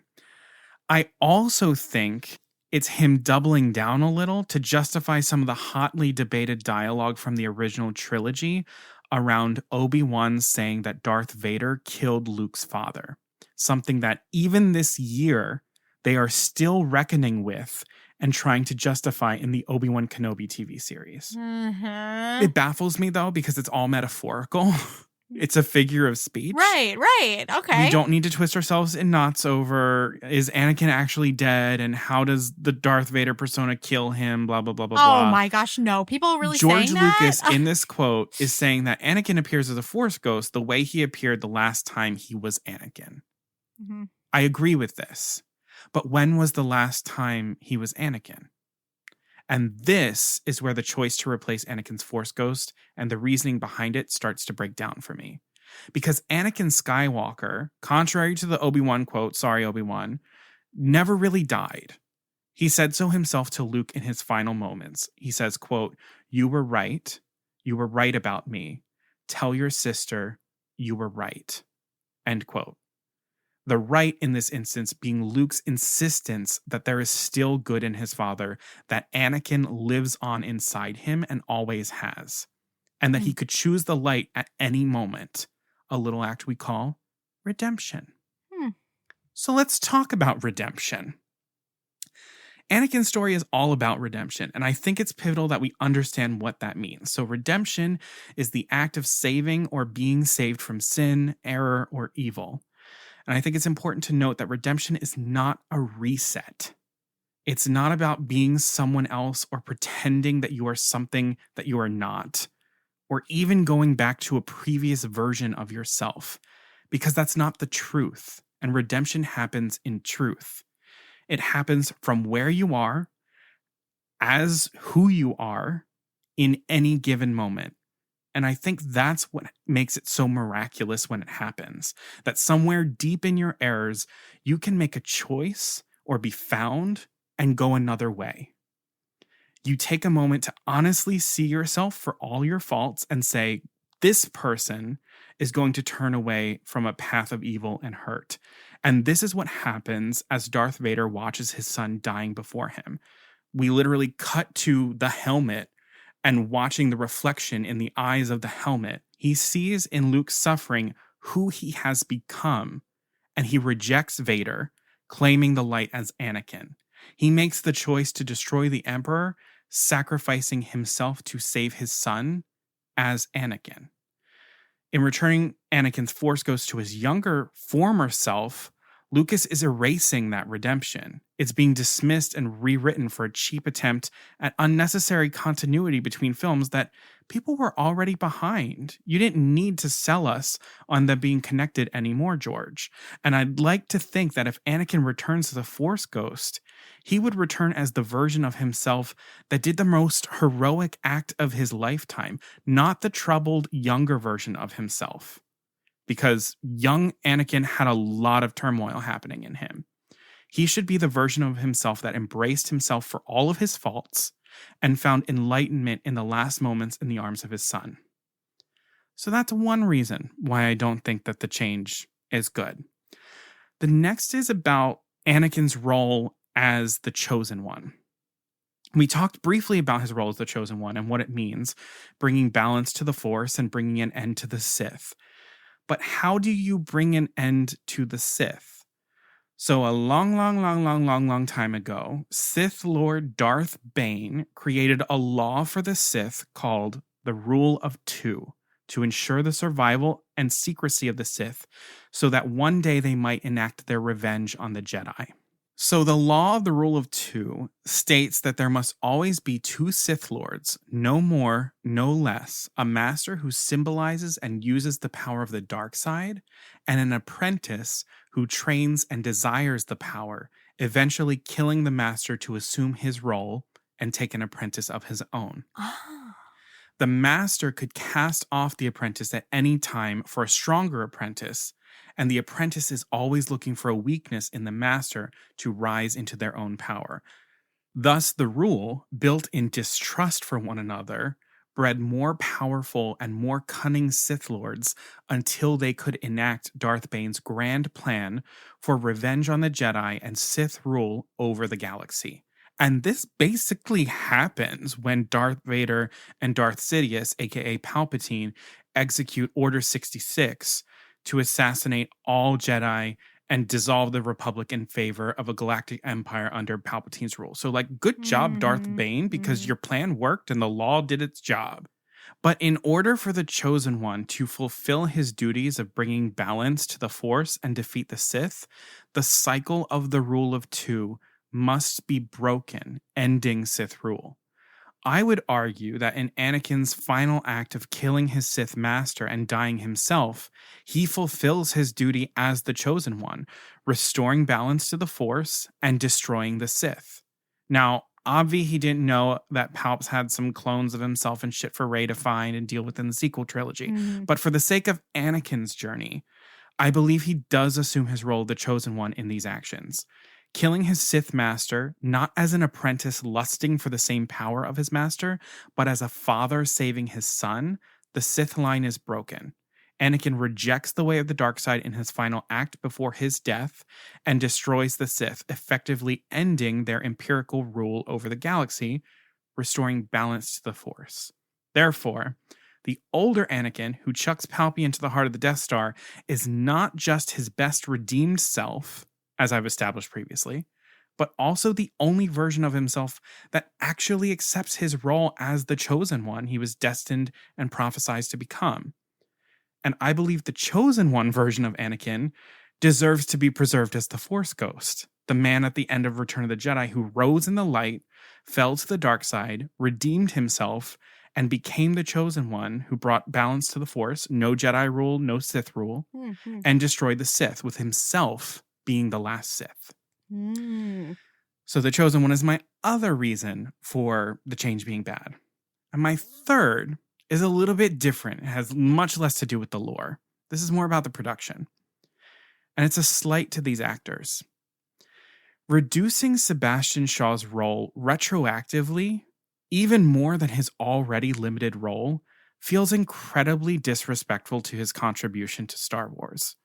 I also think it's him doubling down a little to justify some of the hotly debated dialogue from the original trilogy around Obi-Wan saying that Darth Vader killed Luke's father. Something that even this year, they are still reckoning with and trying to justify in the Obi-Wan Kenobi TV series. Mm-hmm. It baffles me, though, because it's all metaphorical. It's a figure of speech. Right. Okay. We don't need to twist ourselves in knots over, is Anakin actually dead? And how does the Darth Vader persona kill him? Blah, blah, blah, blah, blah. Oh my gosh, no. People are really George saying that? Lucas, in this quote, is saying that Anakin appears as a Force Ghost the way he appeared the last time he was Anakin. Mm-hmm. I agree with this. But when was the last time he was Anakin? And this is where the choice to replace Anakin's Force Ghost and the reasoning behind it starts to break down for me. Because Anakin Skywalker, contrary to the Obi-Wan quote, "Sorry, Obi-Wan," never really died. He said so himself to Luke in his final moments. He says, quote, "You were right. You were right about me. Tell your sister you were right." End quote. The right in this instance being Luke's insistence that there is still good in his father, that Anakin lives on inside him and always has, and that he could choose the light at any moment, a little act we call redemption. So let's talk about redemption. Anakin's story is all about redemption, and I think it's pivotal that we understand what that means. So redemption is the act of saving or being saved from sin, error, or evil. And I think it's important to note that redemption is not a reset. It's not about being someone else or pretending that you are something that you are not, or even going back to a previous version of yourself, because that's not the truth. And redemption happens in truth. It happens from where you are, as who you are, in any given moment. And I think that's what makes it so miraculous when it happens. That somewhere deep in your errors, you can make a choice or be found and go another way. You take a moment to honestly see yourself for all your faults and say, this person is going to turn away from a path of evil and hurt. And this is what happens as Darth Vader watches his son dying before him. We literally cut to the helmet and watching the reflection in the eyes of the helmet. He sees in Luke's suffering who he has become, and he rejects Vader, claiming the light as Anakin. He makes the choice to destroy the Emperor, sacrificing himself to save his son as Anakin. In returning Anakin's Force Ghost to his younger, former self, Lucas is erasing that redemption. It's being dismissed and rewritten for a cheap attempt at unnecessary continuity between films that people were already behind. You didn't need to sell us on them being connected anymore, George. And I'd like to think that if Anakin returns as a Force ghost, he would return as the version of himself that did the most heroic act of his lifetime, not the troubled, younger version of himself. Because young Anakin had a lot of turmoil happening in him. He should be the version of himself that embraced himself for all of his faults and found enlightenment in the last moments in the arms of his son. So that's one reason why I don't think that the change is good. The next is about Anakin's role as the Chosen One. We talked briefly about his role as the Chosen One and what it means, bringing balance to the Force and bringing an end to the Sith. But how do you bring an end to the Sith? So a long time ago, Sith Lord Darth Bane created a law for the Sith called the Rule of Two to ensure the survival and secrecy of the Sith so that one day they might enact their revenge on the Jedi. So the law of the Rule of Two states that there must always be two Sith Lords, no more, no less, a master who symbolizes and uses the power of the dark side, and an apprentice who trains and desires the power, eventually killing the master to assume his role and take an apprentice of his own. The master could cast off the apprentice at any time for a stronger apprentice, and the apprentice is always looking for a weakness in the master to rise into their own power. Thus, the rule, built in distrust for one another, bred more powerful and more cunning Sith Lords until they could enact Darth Bane's grand plan for revenge on the Jedi and Sith rule over the galaxy. And this basically happens when Darth Vader and Darth Sidious, aka Palpatine, execute Order 66 to assassinate all Jedi and dissolve the Republic in favor of a galactic empire under Palpatine's rule. So, good job, Darth Bane, because your plan worked and the law did its job. But in order for the Chosen One to fulfill his duties of bringing balance to the Force and defeat the Sith, the cycle of the Rule of Two must be broken, ending Sith rule. I would argue that in Anakin's final act of killing his Sith master and dying himself, he fulfills his duty as the Chosen One, restoring balance to the Force and destroying the Sith. Now, obvi, he didn't know that Palps had some clones of himself and shit for Rey to find and deal with in the sequel trilogy. But for the sake of Anakin's journey, I believe he does assume his role of the Chosen One in these actions. Killing his Sith master, not as an apprentice lusting for the same power of his master, but as a father saving his son, the Sith line is broken. Anakin rejects the way of the dark side in his final act before his death and destroys the Sith, effectively ending their empirical rule over the galaxy, restoring balance to the Force. Therefore, the older Anakin, who chucks Palpy into the heart of the Death Star, is not just his best redeemed self, as I've established previously, but also the only version of himself that actually accepts his role as the Chosen One he was destined and prophesized to become. And I believe the Chosen One version of Anakin deserves to be preserved as the Force Ghost, the man at the end of Return of the Jedi who rose in the light, fell to the dark side, redeemed himself, and became the Chosen One who brought balance to the Force, no Jedi rule, no Sith rule, and destroyed the Sith, with himself being the last Sith. So the Chosen One is my other reason for the change being bad. And my third is a little bit different. It has much less to do with the lore. This is more about the production. And it's a slight to these actors. Reducing Sebastian Shaw's role retroactively, even more than his already limited role, feels incredibly disrespectful to his contribution to Star Wars.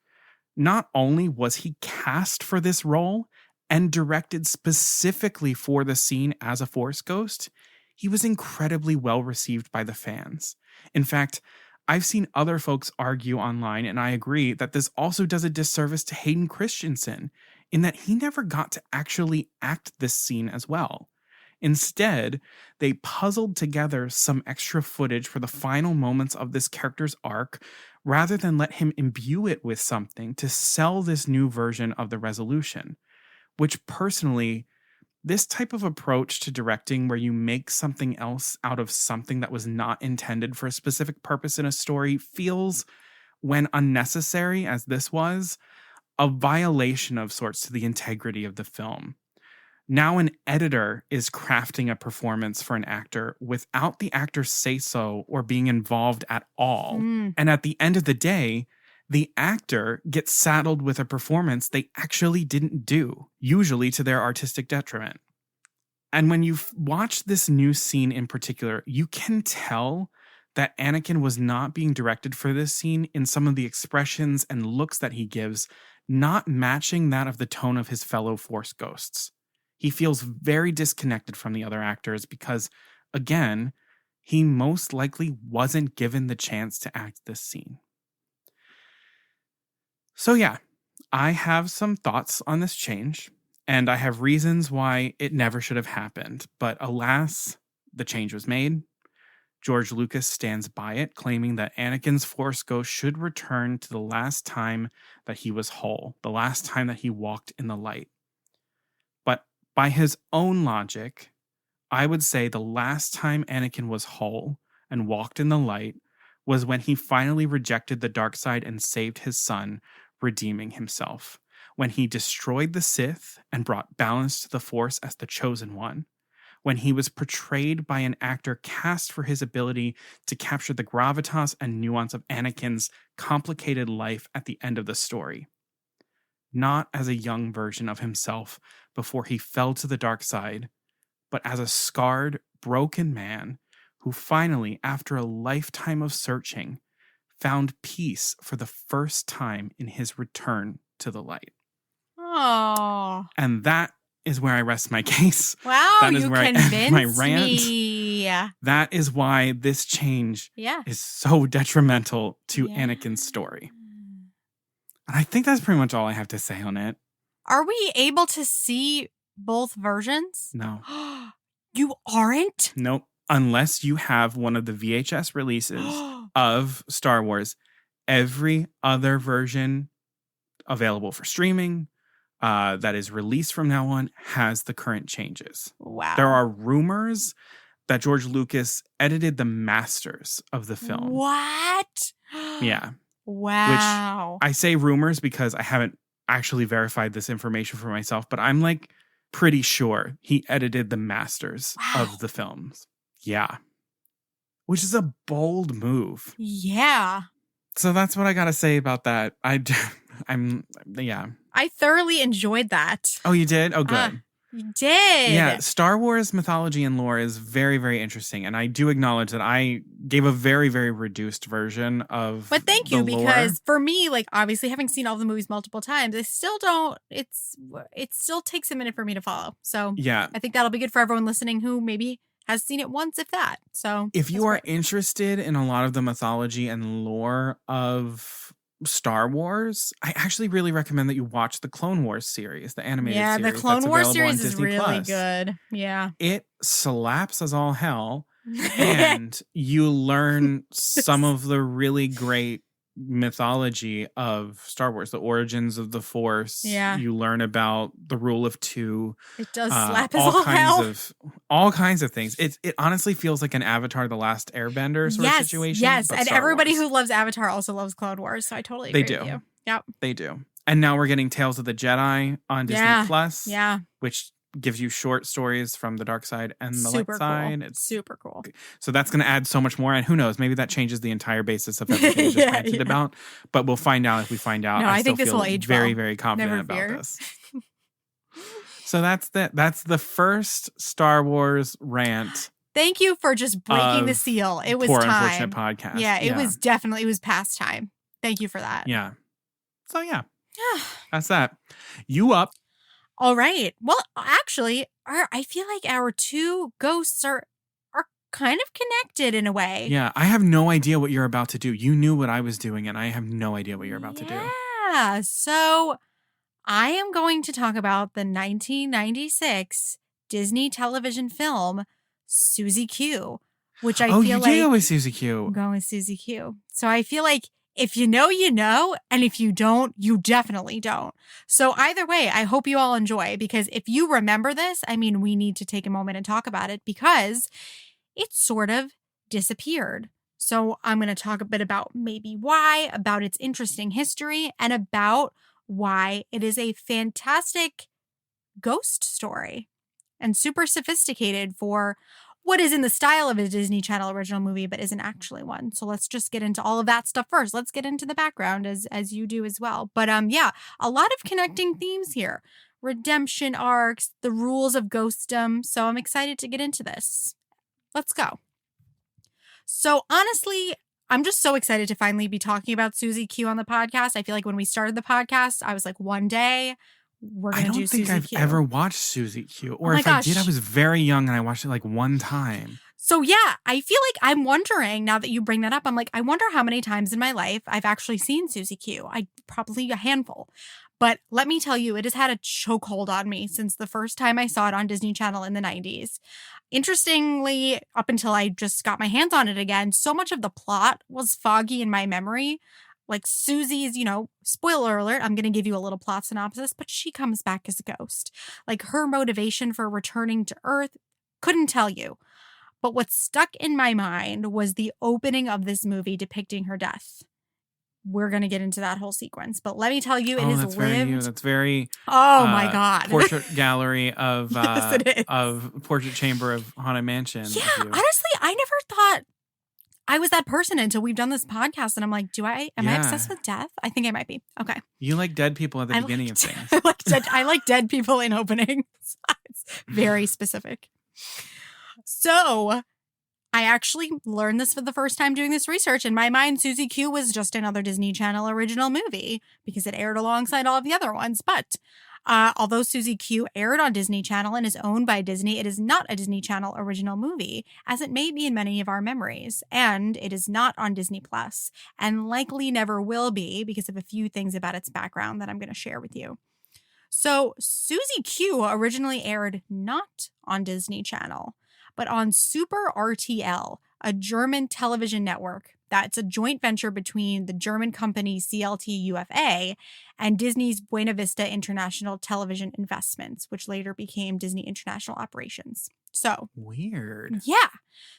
Not only was he cast for this role and directed specifically for the scene as a Force Ghost, he was incredibly well received by the fans. In fact, I've seen other folks argue online, and I agree, that this also does a disservice to Hayden Christensen, in that he never got to actually act this scene as well. Instead, they puzzled together some extra footage for the final moments of this character's arc, rather than let him imbue it with something to sell this new version of the resolution, which personally This type of approach to directing where you make something else out of something that was not intended for a specific purpose in a story feels, when unnecessary as this was, a violation of sorts to the integrity of the film. Now an editor is crafting a performance for an actor without the actor's say-so or being involved at all. And at the end of the day, the actor gets saddled with a performance they actually didn't do, usually to their artistic detriment. And when you watch this new scene in particular, you can tell that Anakin was not being directed for this scene in some of the expressions and looks that he gives, not matching that of the tone of his fellow Force ghosts. He feels very disconnected from the other actors because, again, he most likely wasn't given the chance to act this scene. So yeah, I have some thoughts on this change, and I have reasons why it never should have happened. But alas, the change was made. George Lucas stands by it, claiming that Anakin's Force Ghost should return to the last time that he was whole, the last time that he walked in the light. But by his own logic, I would say the last time Anakin was whole and walked in the light was when he finally rejected the dark side and saved his son, redeeming himself, when he destroyed the Sith and brought balance to the Force as the chosen one, when he was portrayed by an actor cast for his ability to capture the gravitas and nuance of Anakin's complicated life at the end of the story. Not as a young version of himself before he fell to the dark side, but as a scarred, broken man who finally, after a lifetime of searching, found peace for the first time in his return to the light. Oh. And that is where I rest my case. Wow, that is you where convinced I end my rant. me. That is why this change is so detrimental to Anakin's story. And I think that's pretty much all I have to say on it. Are we able to see both versions? No. You aren't? Nope. Unless you have one of the VHS releases of Star Wars. Every other version available for streaming that is released from now on has the current changes. Wow. There are rumors that George Lucas edited the masters of the film. What? Yeah. Wow. Which I say rumors because I haven't actually verified this information for myself, but I'm like pretty sure he edited the masters of the films. Yeah. Which is a bold move. Yeah. So that's what I got to say about that. Yeah. I thoroughly enjoyed that. Oh, you did? Oh, good. You did. Yeah, Star Wars mythology and lore is very, very interesting. And I do acknowledge that I gave a very, very reduced version of But thank you, the lore. because for me, like, obviously having seen all the movies multiple times, it still takes a minute for me to follow. So yeah, I think that'll be good for everyone listening who maybe has seen it once, if that. So if you are interested in a lot of the mythology and lore of Star Wars, I actually really recommend that you watch the Clone Wars series, the animated series. Yeah, the Clone Wars series is Disney really Plus. good. Yeah. It slaps as all hell, and you learn some of the really great mythology of Star Wars, the origins of the Force. Yeah. You learn about the rule of two. It does slap as all hell. All kinds of things. It honestly feels like an Avatar The Last Airbender sort of situation. Yes, but and Star everybody Wars. who loves Avatar also loves Clone Wars, so I totally agree with you. Yep. They do. And now we're getting Tales of the Jedi on Disney Plus. Yeah. Which gives you short stories from the dark side and the Super light side. cool. It's super cool. So that's going to add so much more. And who knows, maybe that changes the entire basis of everything we just ranted about. But we'll find out if we find out. No, I think still this feel will age very, well. very confident Never about fear. this. So that's the first Star Wars rant. Thank you for just breaking the seal. It was Poor time. Unfortunate podcast. Yeah, it was past time. Thank you for that. Yeah. So yeah, that's that. You up? All right. Well, actually, I feel like our two ghosts are kind of connected in a way. Yeah, I have no idea what you're about to do. You knew what I was doing, and I have no idea what you're about to do. Yeah. So I am going to talk about the 1996 Disney television film Susie Q, which I feel like... Oh, you did go with Susie Q. I'm going with Susie Q. So I feel like If you know, you know. And if you don't, you definitely don't. So either way, I hope you all enjoy, because if you remember this, I mean, we need to take a moment and talk about it because it sort of disappeared. So I'm going to talk a bit about maybe why, about its interesting history, and about why it is a fantastic ghost story and super sophisticated for what is in the style of a Disney Channel original movie, but isn't actually one. So let's just get into all of that stuff first. Let's get into the background as you do as well. But yeah, a lot of connecting themes here. Redemption arcs, the rules of ghostdom. So I'm excited to get into this. Let's go. So honestly, I'm just so excited to finally be talking about Susie Q on the podcast. I feel like when we started the podcast, I was like, one day we're going to do Susie Q. I don't think I've ever watched Susie Q. Or if I did, I was very young and I watched it like one time. So yeah, I feel like I'm wondering, now that you bring that up, I'm like, I wonder how many times in my life I've actually seen Susie Q. Probably a handful. But let me tell you, it has had a chokehold on me since the first time I saw it on Disney Channel in the 90s. Interestingly, up until I just got my hands on it again, so much of the plot was foggy in my memory. Like Susie's, spoiler alert, I'm going to give you a little plot synopsis, but she comes back as a ghost. Like her motivation for returning to Earth, couldn't tell you. But what stuck in my mind was the opening of this movie depicting her death. We're going to get into that whole sequence. But let me tell you, it is lived. That's very oh my God. Portrait gallery of yes, it is. Of portrait chamber of Haunted Mansion. Yeah, honestly, I never thought I was that person until we've done this podcast. And I'm like, am I obsessed with death? I think I might be. Okay. You like dead people at the beginning of things. I like dead people in openings. It's very specific. So I actually learned this for the first time doing this research. In my mind, Susie Q was just another Disney Channel original movie because it aired alongside all of the other ones. But although Susie Q aired on Disney Channel and is owned by Disney, it is not a Disney Channel original movie, as it may be in many of our memories. And it is not on Disney Plus, and likely never will be because of a few things about its background that I'm going to share with you. So Susie Q originally aired not on Disney Channel, but on Super RTL, a German television network that's a joint venture between the German company CLT UFA and Disney's Buena Vista International Television Investments, which later became Disney International Operations. So weird. Yeah.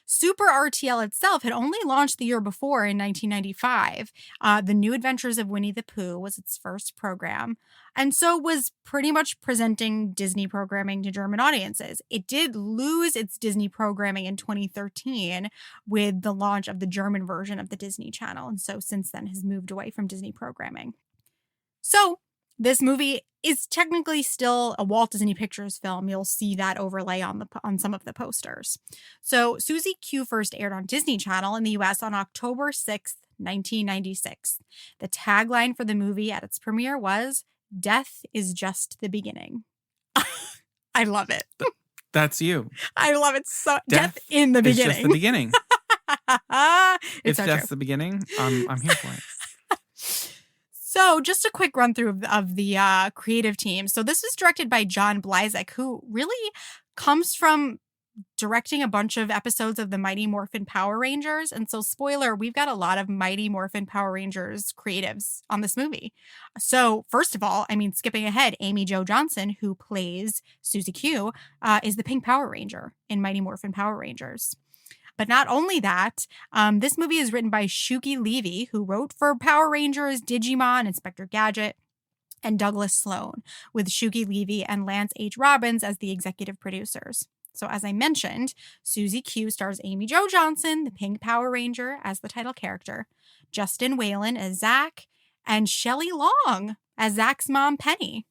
Super RTL itself had only launched the year before in 1995. The New Adventures of Winnie the Pooh was its first program, and so was pretty much presenting Disney programming to German audiences. It did lose its Disney programming in 2013 with the launch of the German version of the Disney Channel, and so since then has moved away from Disney programming. So this movie is technically still a Walt Disney Pictures film. You'll see that overlay on some of the posters. So Susie Q first aired on Disney Channel in the US on October 6th, 1996. The tagline for the movie at its premiere was, "Death is just the beginning." I love it. That's you. I love it so. Death in the beginning. It's just the beginning. If that's the beginning, I'm here for it. So just a quick run through of the creative team. So this was directed by John Blizek, who really comes from directing a bunch of episodes of the Mighty Morphin Power Rangers. And so spoiler, we've got a lot of Mighty Morphin Power Rangers creatives on this movie. So first of all, skipping ahead, Amy Jo Johnson, who plays Susie Q, is the Pink Power Ranger in Mighty Morphin Power Rangers. But not only that, this movie is written by Shuki Levy, who wrote for Power Rangers, Digimon, Inspector Gadget, and Douglas Sloan, with Shuki Levy and Lance H. Robbins as the executive producers. So as I mentioned, Susie Q stars Amy Jo Johnson, the Pink Power Ranger, as the title character, Justin Whalen as Zach, and Shelley Long as Zach's mom, Penny.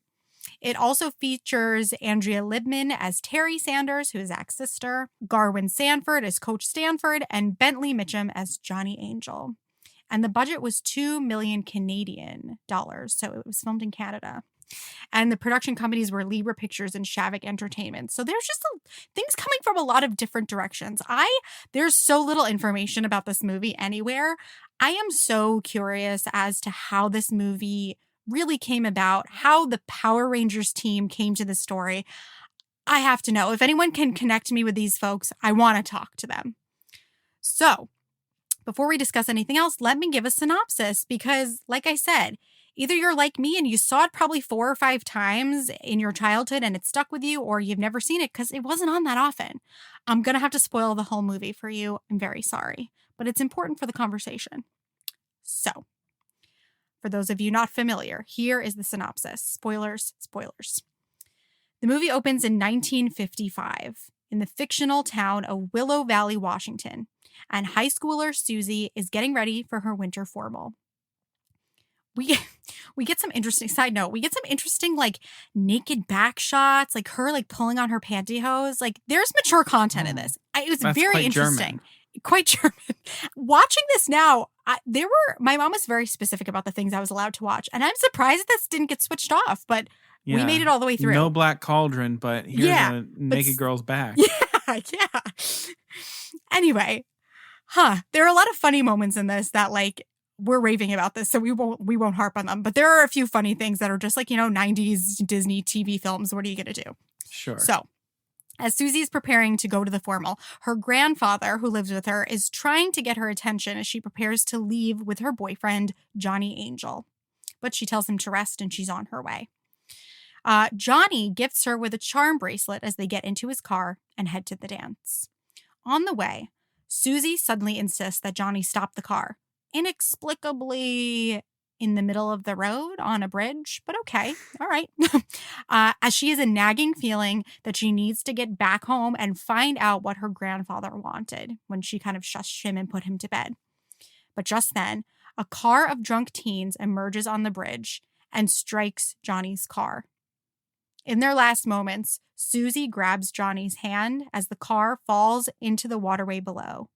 It also features Andrea Libman as Terry Sanders, who is Zach's sister, Garwin Sanford as Coach Stanford, and Bentley Mitchum as Johnny Angel. And the budget was $2 million Canadian dollars, so it was filmed in Canada. And the production companies were Libra Pictures and Shavik Entertainment. So there's just things coming from a lot of different directions. There's so little information about this movie anywhere. I am so curious as to how this movie really came about, how the Power Rangers team came to the story. I have to know. If anyone can connect me with these folks, I want to talk to them. So Before we discuss anything else, let me give a synopsis because, like I said, either you're like me and you saw it probably 4 or 5 times in your childhood and it stuck with you, or you've never seen it because it wasn't on that often. I'm going to have to spoil the whole movie for you. I'm very sorry, but it's important for the conversation. So, for those of you not familiar, here is the synopsis. Spoilers. The movie opens in 1955 in the fictional town of Willow Valley, Washington, and high schooler Susie is getting ready for her winter formal. We get some interesting, side note, we get some interesting, like, naked back shots, like her, like, pulling on her pantyhose. Like, there's mature content in this. It was very interesting. Quite German. Watching this now, my mom was very specific about the things I was allowed to watch, and I'm surprised this didn't get switched off, but we made it all the way through. No black cauldron, but here's a naked girl's back. Yeah. Anyway, there are a lot of funny moments in this that, like, we're raving about this, so we won't harp on them. But there are a few funny things that are just like, 90s Disney TV films. What are you going to do? Sure. So, as Susie is preparing to go to the formal, her grandfather, who lives with her, is trying to get her attention as she prepares to leave with her boyfriend, Johnny Angel. But she tells him to rest and she's on her way. Johnny gifts her with a charm bracelet as they get into his car and head to the dance. On the way, Susie suddenly insists that Johnny stop the car, inexplicably in the middle of the road on a bridge, but okay, all right. As she has a nagging feeling that she needs to get back home and find out what her grandfather wanted when she kind of shushed him and put him to bed. But just then, a car of drunk teens emerges on the bridge and strikes Johnny's car. In their last moments, Susie grabs Johnny's hand as the car falls into the waterway below,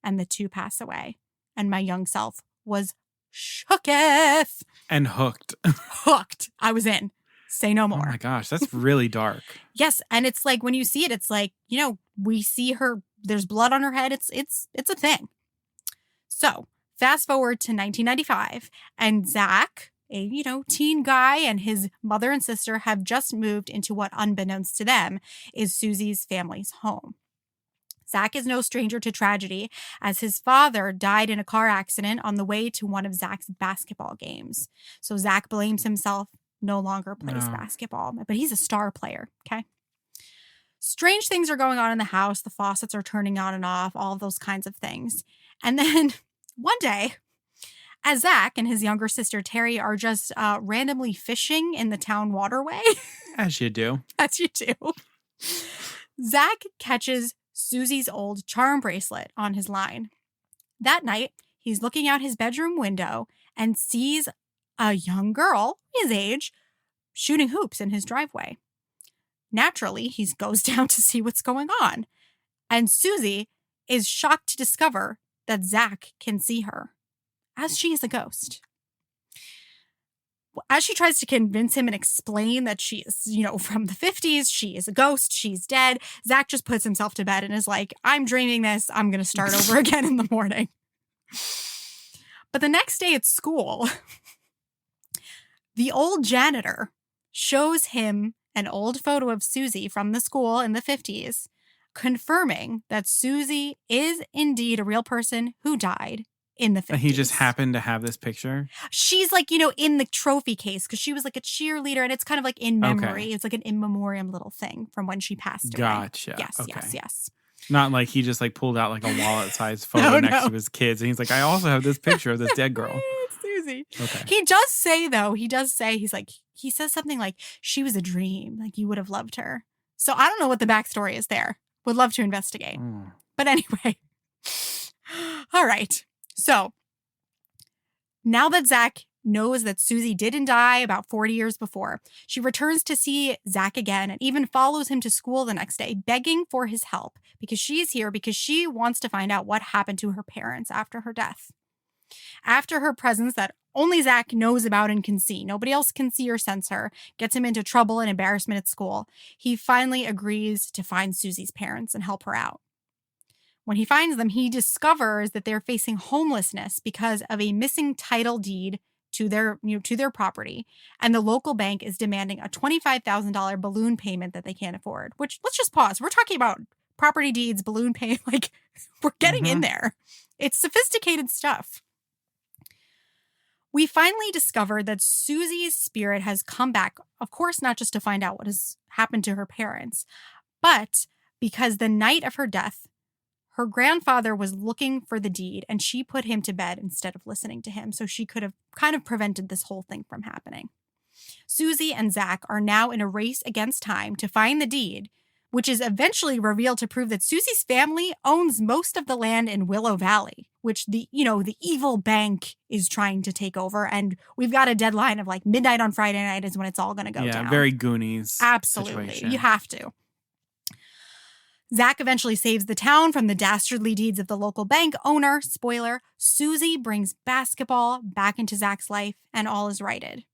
and the two pass away. And my young self was shooketh. And hooked. Hooked. I was in. Say no more. Oh my gosh, that's really dark. Yes, and it's like when you see it, it's like, we see her, there's blood on her head. It's a thing. So, fast forward to 1995, and Zach, a, teen guy, and his mother and sister have just moved into what, unbeknownst to them, is Susie's family's home. Zach is no stranger to tragedy, as his father died in a car accident on the way to one of Zach's basketball games. So Zach blames himself, no longer plays basketball, but he's a star player, okay? Strange things are going on in the house. The faucets are turning on and off, all of those kinds of things. And then one day, as Zach and his younger sister Terry are just randomly fishing in the town waterway. As you do. As you do. Zach catches Susie's old charm bracelet on his line. That night, he's looking out his bedroom window and sees a young girl, his age, shooting hoops in his driveway. Naturally, he goes down to see what's going on. And Susie is shocked to discover that Zach can see her, as she is a ghost. As she tries to convince him and explain that she is, from the 50s, she is a ghost, she's dead, Zach just puts himself to bed and is like, I'm dreaming this, I'm going to start over again in the morning. But the next day at school, the old janitor shows him an old photo of Susie from the school in the 50s, confirming that Susie is indeed a real person who died in the 50s. And he just happened to have this picture? She's like, in the trophy case because she was like a cheerleader and it's kind of like in memory. Okay. It's like an in memoriam little thing from when she passed away. Gotcha. Yes, okay. yes. Not like he just like pulled out like a wallet-sized photo next to his kids and he's like, I also have this picture of this dead girl. It's Susie. Okay. He does say, he says something like, she was a dream. Like you would have loved her. So I don't know what the backstory is there. Would love to investigate. But anyway. All right. So, now that Zach knows that Susie didn't die about 40 years before, she returns to see Zach again and even follows him to school the next day, begging for his help because she's here because she wants to find out what happened to her parents after her death. After her presence that only Zach knows about and can see, nobody else can see or sense her, gets him into trouble and embarrassment at school, he finally agrees to find Susie's parents and help her out. When he finds them, he discovers that they're facing homelessness because of a missing title deed to their property, and the local bank is demanding a $25,000 balloon payment that they can't afford. Which, let's just pause. We're talking about property deeds, balloon payment, like we're getting in there. It's sophisticated stuff. We finally discovered that Susie's spirit has come back, of course, not just to find out what has happened to her parents, but because the night of her death, her grandfather was looking for the deed and she put him to bed instead of listening to him. So she could have kind of prevented this whole thing from happening. Susie and Zach are now in a race against time to find the deed, which is eventually revealed to prove that Susie's family owns most of the land in Willow Valley, which the evil bank is trying to take over. And we've got a deadline of like midnight on Friday night is when it's all going to go down. Yeah, very Goonies. Absolutely. Situation. You have to. Zach eventually saves the town from the dastardly deeds of the local bank owner. Spoiler, Susie brings basketball back into Zach's life and all is righted.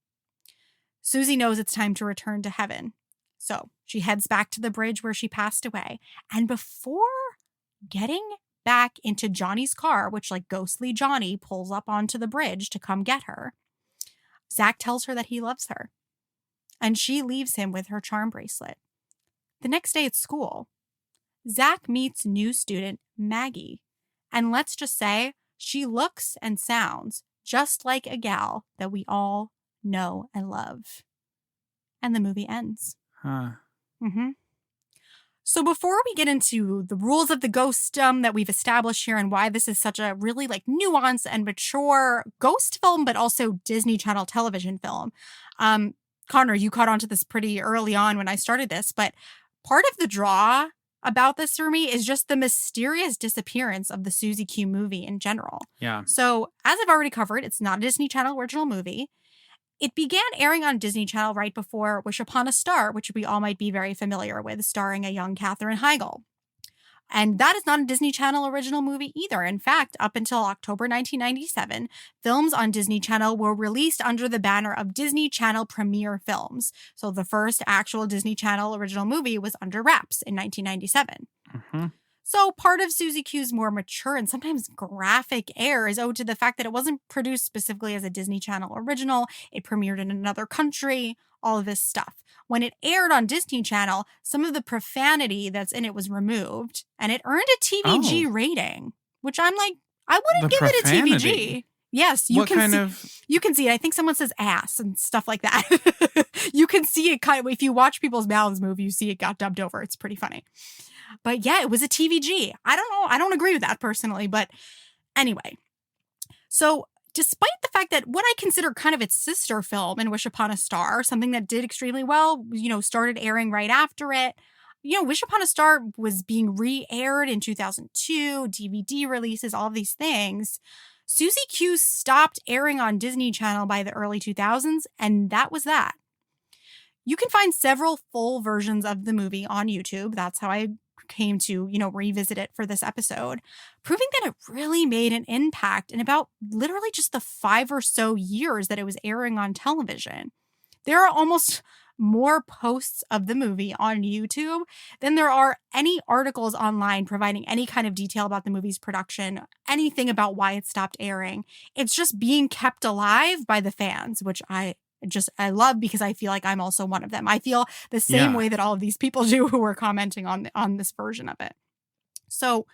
Susie knows it's time to return to heaven. So she heads back to the bridge where she passed away. And before getting back into Johnny's car, which like ghostly Johnny pulls up onto the bridge to come get her, Zach tells her that he loves her. And she leaves him with her charm bracelet. The next day at school, Zach meets new student Maggie. And let's just say she looks and sounds just like a gal that we all know and love. And the movie ends. Huh. Mm-hmm. So before we get into the rules of the ghostdom that we've established here and why this is such a really like nuanced and mature ghost film, but also Disney Channel television film. Connor, you caught on to this pretty early on when I started this, but part of the draw about this for me is just the mysterious disappearance of the Susie Q movie in general. Yeah. So as I've already covered, it's not a Disney Channel original movie. It began airing on Disney Channel right before Wish Upon a Star, which we all might be very familiar with, starring a young Katherine Heigl. And that is not a Disney Channel original movie either. In fact, up until October 1997, films on Disney Channel were released under the banner of Disney Channel Premiere Films. So the first actual Disney Channel original movie was under wraps in 1997. Mm-hmm. So part of Susie Q's more mature and sometimes graphic air is owed to the fact that it wasn't produced specifically as a Disney Channel original. It premiered in another country, all of this stuff. When it aired on Disney Channel, some of the profanity that's in it was removed and it earned a TVG rating, which I'm like, I wouldn't give it a TVG. Yes, you can see it. I think someone says ass and stuff like that. You can see it kind of, if you watch people's mouths move, you see it got dubbed over. It's pretty funny. But yeah, it was a TVG. I don't know. I don't agree with that personally. But anyway, so despite the fact that what I consider kind of its sister film in Wish Upon a Star, something that did extremely well, started airing right after it. Wish Upon a Star was being re-aired in 2002, DVD releases, all of these things. Susie Q stopped airing on Disney Channel by the early 2000s, and that was that. You can find several full versions of the movie on YouTube. That's how I came to, revisit it for this episode, proving that it really made an impact in about literally just the 5 or so years that it was airing on television. There are almost more posts of the movie on YouTube than there are any articles online providing any kind of detail about the movie's production, anything about why it stopped airing. It's just being kept alive by the fans, which I love because I feel like I'm also one of them. I feel the same way that all of these people do who are commenting on this version of it. So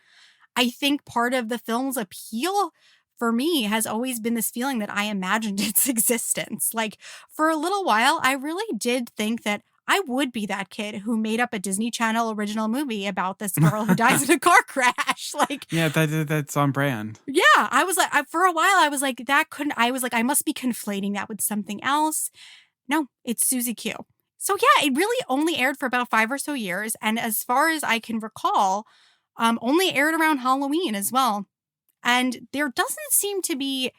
I think part of the film's appeal for me has always been this feeling that I imagined its existence. Like for a little while, I really did think that I would be that kid who made up a Disney Channel original movie about this girl who dies in a car crash. Yeah, that's on brand. Yeah, I was like, for a while, I was like, I must be conflating that with something else. No, it's Susie Q. So yeah, it really only aired for about 5 or so years. And as far as I can recall, only aired around Halloween as well. And there doesn't seem to be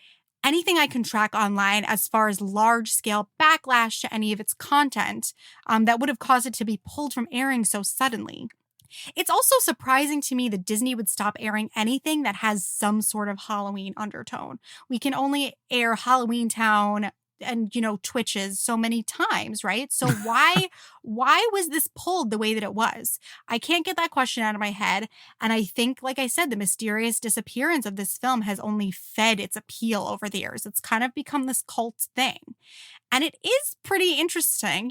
anything I can track online as far as large-scale backlash to any of its content that would have caused it to be pulled from airing so suddenly. It's also surprising to me that Disney would stop airing anything that has some sort of Halloween undertone. We can only air Halloween Town and, Twitches so many times, right? So why was this pulled the way that it was? I can't get that question out of my head. And I think, like I said, the mysterious disappearance of this film has only fed its appeal over the years. It's kind of become this cult thing. And it is pretty interesting,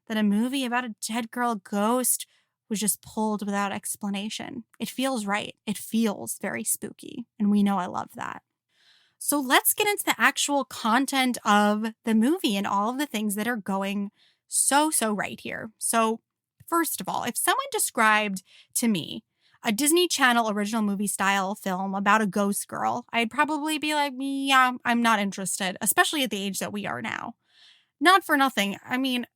that a movie about a dead girl ghost was just pulled without explanation. It feels right. It feels very spooky. And we know I love that. So let's get into the actual content of the movie and all of the things that are going so right here. So first of all, if someone described to me a Disney Channel original movie style film about a ghost girl, I'd probably be like, yeah, I'm not interested, especially at the age that we are now. Not for nothing. I mean,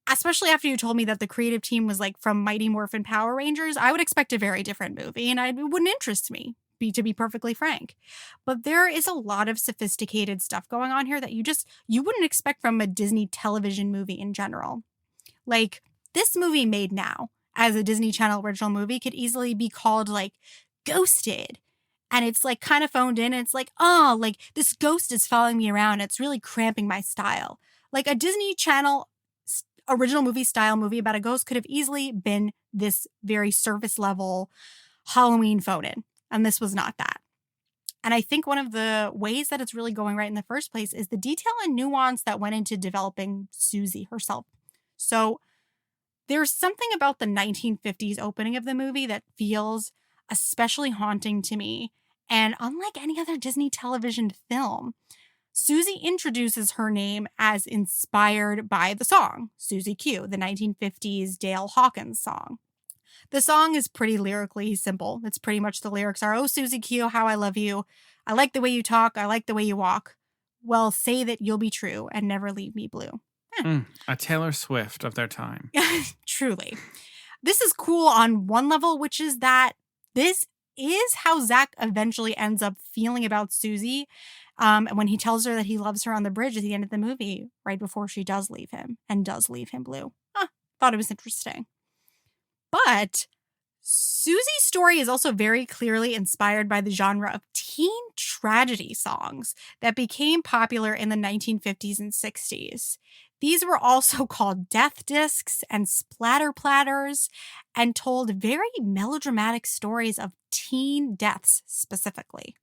especially after you told me that the creative team was like from Mighty Morphin Power Rangers, I would expect a very different movie and it wouldn't interest me, to be perfectly frank. But there is a lot of sophisticated stuff going on here that you wouldn't expect from a Disney television movie in general. Like, this movie made now as a Disney Channel original movie could easily be called like Ghosted. And it's like kind of phoned in and it's like, oh, like this ghost is following me around. It's really cramping my style. Like a Disney Channel original movie style movie about a ghost could have easily been this very surface level Halloween phone in. And this was not that. And I think one of the ways that it's really going right in the first place is the detail and nuance that went into developing Susie herself. So there's something about the 1950s opening of the movie that feels especially haunting to me. And unlike any other Disney television film, Susie introduces her name as inspired by the song, Susie Q, the 1950s Dale Hawkins song. The song is pretty lyrically simple. It's pretty much the lyrics are, oh, Susie Q, how I love you. I like the way you talk. I like the way you walk. Well, say that you'll be true and never leave me blue. A Taylor Swift of their time. Truly. This is cool on one level, which is that this is how Zach eventually ends up feeling about Susie when he tells her that he loves her on the bridge at the end of the movie, right before she does leave him and does leave him blue. Thought it was interesting. But Susie's story is also very clearly inspired by the genre of teen tragedy songs that became popular in the 1950s and 60s. These were also called death discs and splatter platters and told very melodramatic stories of teen deaths specifically.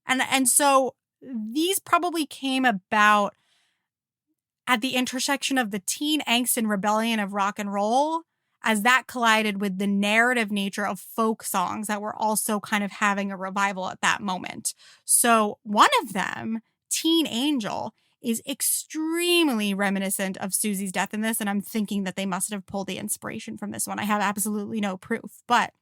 And so these probably came about at the intersection of the teen angst and rebellion of rock and roll as that collided with the narrative nature of folk songs that were also kind of having a revival at that moment. So one of them, Teen Angel, is extremely reminiscent of Susie's death in this, and I'm thinking that they must have pulled the inspiration from this one. I have absolutely no proof, but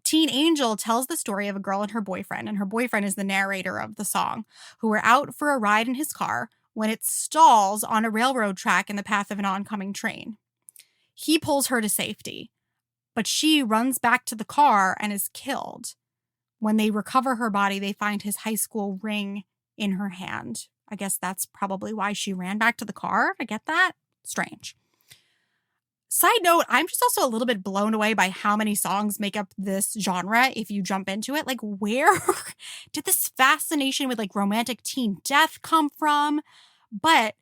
Teen Angel tells the story of a girl and her boyfriend is the narrator of the song, who were out for a ride in his car when it stalls on a railroad track in the path of an oncoming train. He pulls her to safety, but she runs back to the car and is killed. When they recover her body, they find his high school ring in her hand. I guess that's probably why she ran back to the car. I get that. Strange. Side note, I'm just also a little bit blown away by how many songs make up this genre if you jump into it. Like, where did this fascination with like romantic teen death come from? But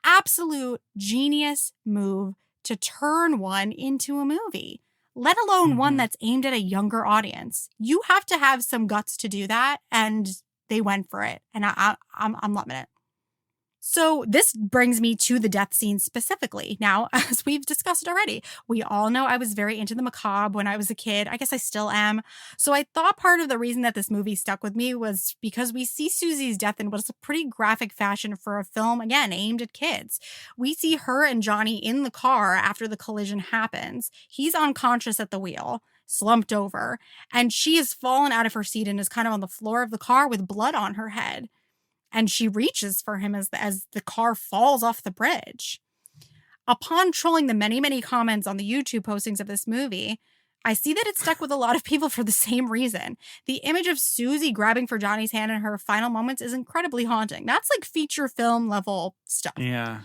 absolute genius move to turn one into a movie, let alone one that's aimed at a younger audience. You have to have some guts to do that, and they went for it, and I'm loving it. So this brings me to the death scene specifically. Now, as we've discussed already, we all know I was very into the macabre when I was a kid. I guess I still am. So I thought part of the reason that this movie stuck with me was because we see Susie's death in what's a pretty graphic fashion for a film, again, aimed at kids. We see her and Johnny in the car after the collision happens. He's unconscious at the wheel, slumped over, and she has fallen out of her seat and is kind of on the floor of the car with blood on her head. And she reaches for him as the car falls off the bridge. Upon trolling the many comments on the YouTube postings of this movie, I see that it stuck with a lot of people for the same reason. The image of Susie grabbing for Johnny's hand in her final moments is incredibly haunting. That's like feature film level stuff. Yeah.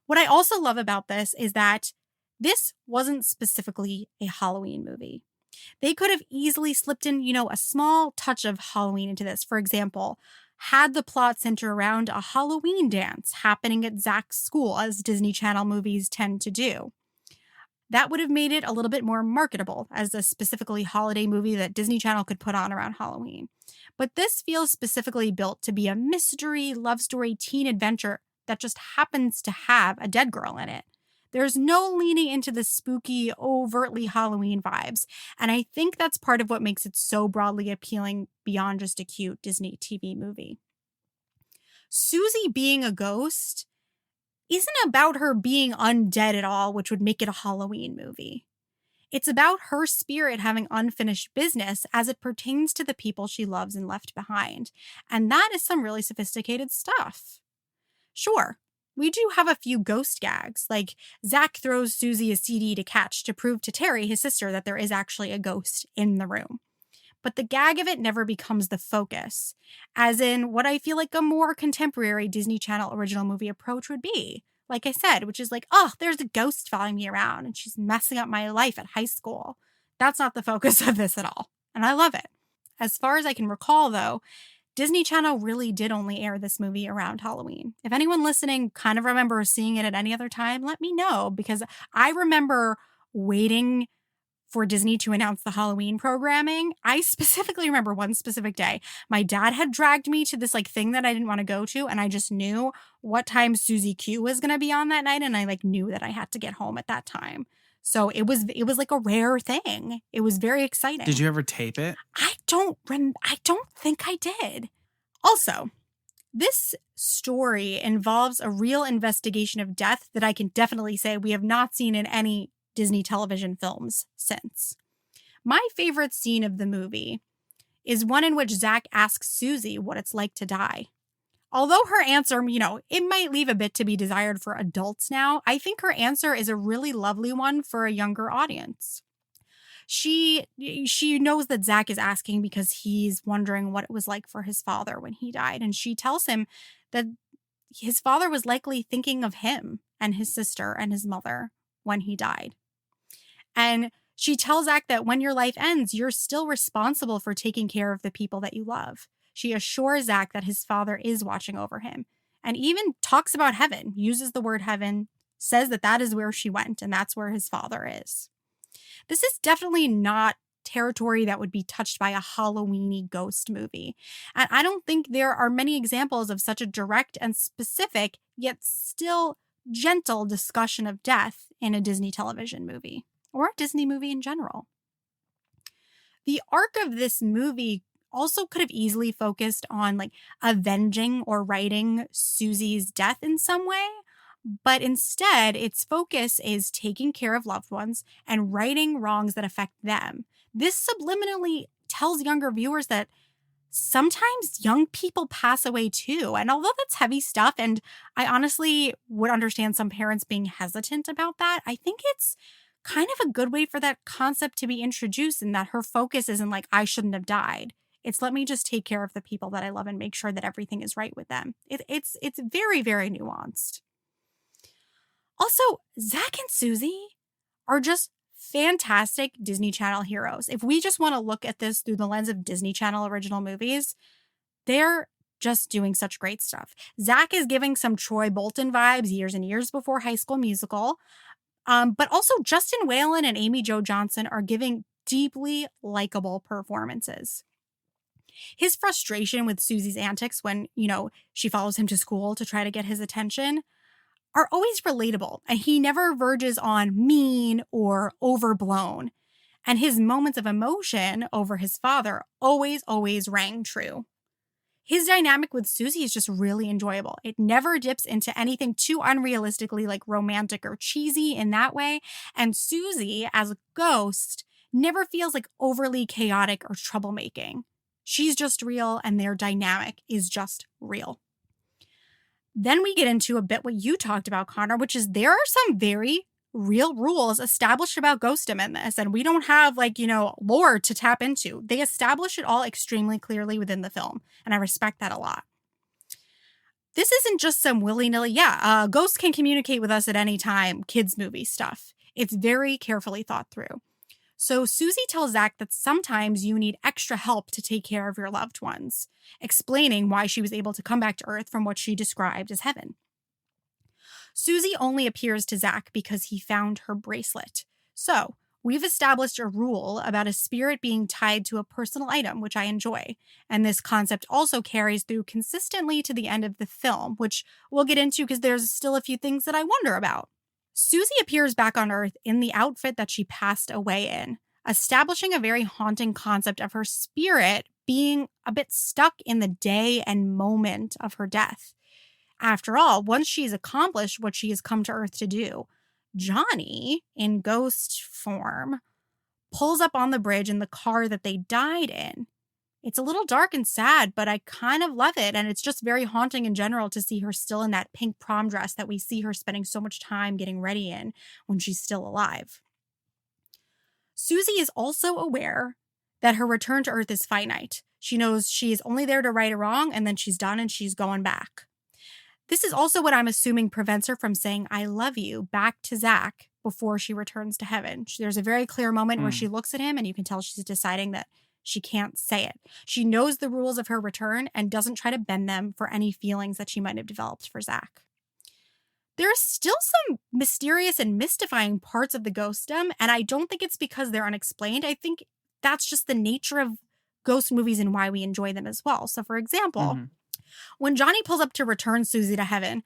What I also love about this is that this wasn't specifically a Halloween movie. They could have easily slipped in, a small touch of Halloween into this. For example, had the plot center around a Halloween dance happening at Zach's school, as Disney Channel movies tend to do. That would have made it a little bit more marketable as a specifically holiday movie that Disney Channel could put on around Halloween. But this feels specifically built to be a mystery, love story, teen adventure that just happens to have a dead girl in it. There's no leaning into the spooky, overtly Halloween vibes. And I think that's part of what makes it so broadly appealing beyond just a cute Disney TV movie. Susie being a ghost isn't about her being undead at all, which would make it a Halloween movie. It's about her spirit having unfinished business as it pertains to the people she loves and left behind. And that is some really sophisticated stuff. Sure, we do have a few ghost gags, like Zach throws Susie a CD to catch to prove to Terry, his sister, that there is actually a ghost in the room. But the gag of it never becomes the focus, as in what I feel like a more contemporary Disney Channel original movie approach would be. Like I said, which is like, oh, there's a ghost following me around and she's messing up my life at high school. That's not the focus of this at all. And I love it. As far as I can recall, though, Disney Channel really did only air this movie around Halloween. If anyone listening kind of remembers seeing it at any other time, let me know, because I remember waiting for Disney to announce the Halloween programming. I specifically remember one specific day. My dad had dragged me to this thing that I didn't want to go to, and I just knew what time Susie Q was going to be on that night, and I knew that I had to get home at that time. So it was like a rare thing. It was very exciting. Did you ever tape it? I don't think I did. Also, this story involves a real investigation of death that I can definitely say we have not seen in any Disney television films since. My favorite scene of the movie is one in which Zach asks Susie what it's like to die. Although her answer, it might leave a bit to be desired for adults now, I think her answer is a really lovely one for a younger audience. She knows that Zach is asking because he's wondering what it was like for his father when he died, and she tells him that his father was likely thinking of him and his sister and his mother when he died. And she tells Zach that when your life ends, you're still responsible for taking care of the people that you love. She assures Zach that his father is watching over him, and even talks about heaven, uses the word heaven, says that is where she went, and that's where his father is. This is definitely not territory that would be touched by a Halloween-y ghost movie. And I don't think there are many examples of such a direct and specific, yet still gentle discussion of death in a Disney television movie, or a Disney movie in general. The arc of this movie also could have easily focused on avenging or righting Susie's death in some way, but instead its focus is taking care of loved ones and righting wrongs that affect them. This subliminally tells younger viewers that sometimes young people pass away too. And although that's heavy stuff, and I honestly would understand some parents being hesitant about that, I think it's kind of a good way for that concept to be introduced, and that her focus isn't I shouldn't have died. It's let me just take care of the people that I love and make sure that everything is right with them. It's very, very nuanced. Also, Zach and Susie are just fantastic Disney Channel heroes. If we just want to look at this through the lens of Disney Channel original movies, they're just doing such great stuff. Zach is giving some Troy Bolton vibes years and years before High School Musical. But also Justin Whalen and Amy Jo Johnson are giving deeply likable performances. His frustration with Susie's antics when, she follows him to school to try to get his attention are always relatable, and he never verges on mean or overblown. And his moments of emotion over his father always rang true. His dynamic with Susie is just really enjoyable. It never dips into anything too unrealistically romantic or cheesy in that way. And Susie, as a ghost, never feels overly chaotic or troublemaking. She's just real, and their dynamic is just real. Then we get into a bit what you talked about, Connor, which is there are some very real rules established about ghostum in this, and we don't have lore to tap into. They establish it all extremely clearly within the film, and I respect that a lot. This isn't just some willy-nilly, ghosts can communicate with us at any time, kids movie stuff. It's very carefully thought through. So Susie tells Zach that sometimes you need extra help to take care of your loved ones, explaining why she was able to come back to Earth from what she described as heaven. Susie only appears to Zach because he found her bracelet. So we've established a rule about a spirit being tied to a personal item, which I enjoy. And this concept also carries through consistently to the end of the film, which we'll get into because there's still a few things that I wonder about. Susie appears back on Earth in the outfit that she passed away in, establishing a very haunting concept of her spirit being a bit stuck in the day and moment of her death. After all, once she's accomplished what she has come to Earth to do, Johnny, in ghost form, pulls up on the bridge in the car that they died in. It's a little dark and sad, but I kind of love it, and it's just very haunting in general to see her still in that pink prom dress that we see her spending so much time getting ready in when she's still alive. Susie is also aware that her return to Earth is finite. She knows she is only there to right a wrong, and then she's done and she's going back. This is also what I'm assuming prevents her from saying, "I love you," back to Zach before she returns to heaven. There's a very clear moment where she looks at him and you can tell she's deciding that she can't say it. She knows the rules of her return and doesn't try to bend them for any feelings that she might have developed for Zach. There are still some mysterious and mystifying parts of the ghostdom, and I don't think it's because they're unexplained. I think that's just the nature of ghost movies and why we enjoy them as well. So, for example, when Johnny pulls up to return Susie to heaven,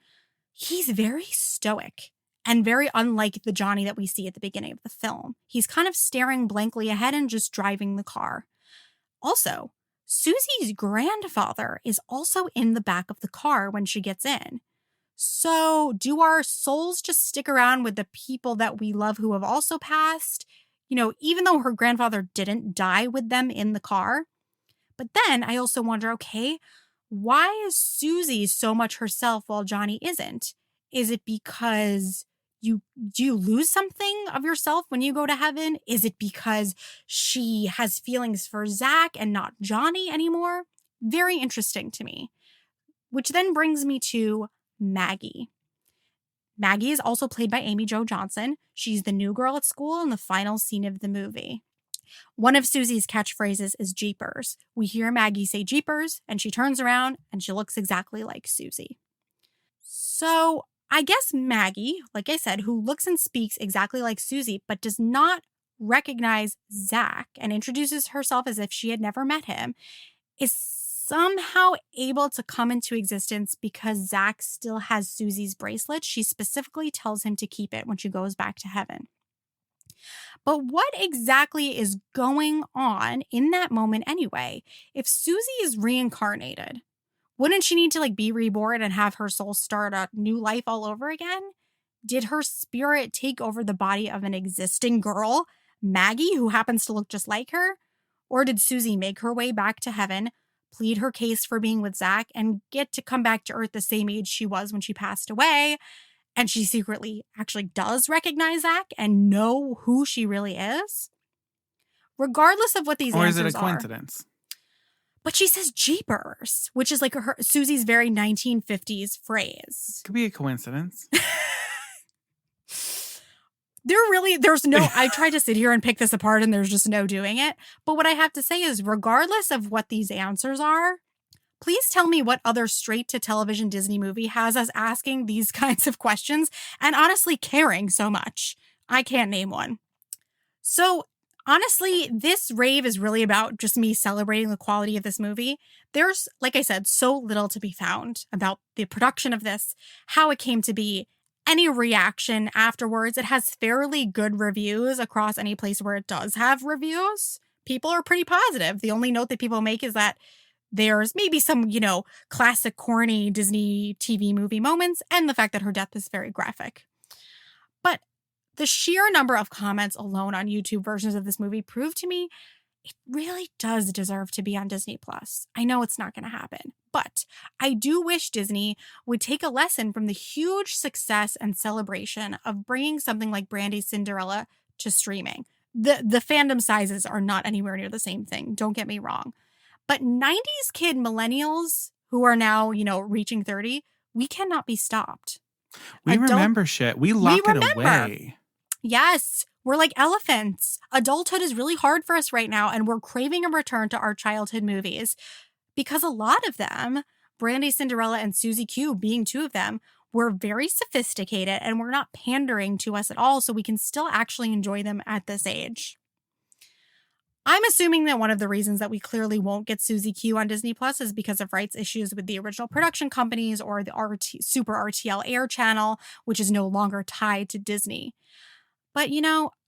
he's very stoic and very unlike the Johnny that we see at the beginning of the film. He's kind of staring blankly ahead and just driving the car. Also, Susie's grandfather is also in the back of the car when she gets in. So, do our souls just stick around with the people that we love who have also passed? You know, even though her grandfather didn't die with them in the car? But then I also wonder, okay, why is Susie so much herself while Johnny isn't? Is it because do you lose something of yourself when you go to heaven? Is it because she has feelings for Zach and not Johnny anymore? Very interesting to me. Which then brings me to Maggie. Maggie is also played by Amy Jo Johnson. She's the new girl at school in the final scene of the movie. One of Susie's catchphrases is Jeepers. We hear Maggie say Jeepers, and she turns around and she looks exactly like Susie. So I guess Maggie, like I said, who looks and speaks exactly like Susie, but does not recognize Zach and introduces herself as if she had never met him, is somehow able to come into existence because Zach still has Susie's bracelet. She specifically tells him to keep it when she goes back to heaven. But what exactly is going on in that moment anyway? If Susie is reincarnated, wouldn't she need to be reborn and have her soul start a new life all over again? Did her spirit take over the body of an existing girl, Maggie, who happens to look just like her? Or did Susie make her way back to heaven, plead her case for being with Zach, and get to come back to Earth the same age she was when she passed away? And she secretly actually does recognize Zach and know who she really is? Regardless of what these answers are. Or is it a coincidence? But she says Jeepers, which is Susie's very 1950s phrase. Could be a coincidence. There's no, I tried to sit here and pick this apart and there's just no doing it. But what I have to say is, regardless of what these answers are, please tell me what other straight-to-television Disney movie has us asking these kinds of questions and honestly caring so much. I can't name one. So, honestly, this rave is really about just me celebrating the quality of this movie. There's, like I said, so little to be found about the production of this, how it came to be, any reaction afterwards. It has fairly good reviews across any place where it does have reviews. People are pretty positive. The only note that people make is that there's maybe some, classic corny Disney TV movie moments and the fact that her death is very graphic. But the sheer number of comments alone on YouTube versions of this movie prove to me it really does deserve to be on Disney+. I know it's not going to happen, but I do wish Disney would take a lesson from the huge success and celebration of bringing something like Brandy's Cinderella to streaming. The fandom sizes are not anywhere near the same thing, don't get me wrong. But 90s kid millennials who are now, reaching 30, we cannot be stopped. We remember shit. We lock it away. Yes. We're like elephants. Adulthood is really hard for us right now, and we're craving a return to our childhood movies because a lot of them, Brandy, Cinderella, and Susie Q being two of them, were very sophisticated and were not pandering to us at all, so we can still actually enjoy them at this age. I'm assuming that one of the reasons that we clearly won't get Susie Q on Disney Plus is because of rights issues with the original production companies or the Super RTL Air channel, which is no longer tied to Disney. But,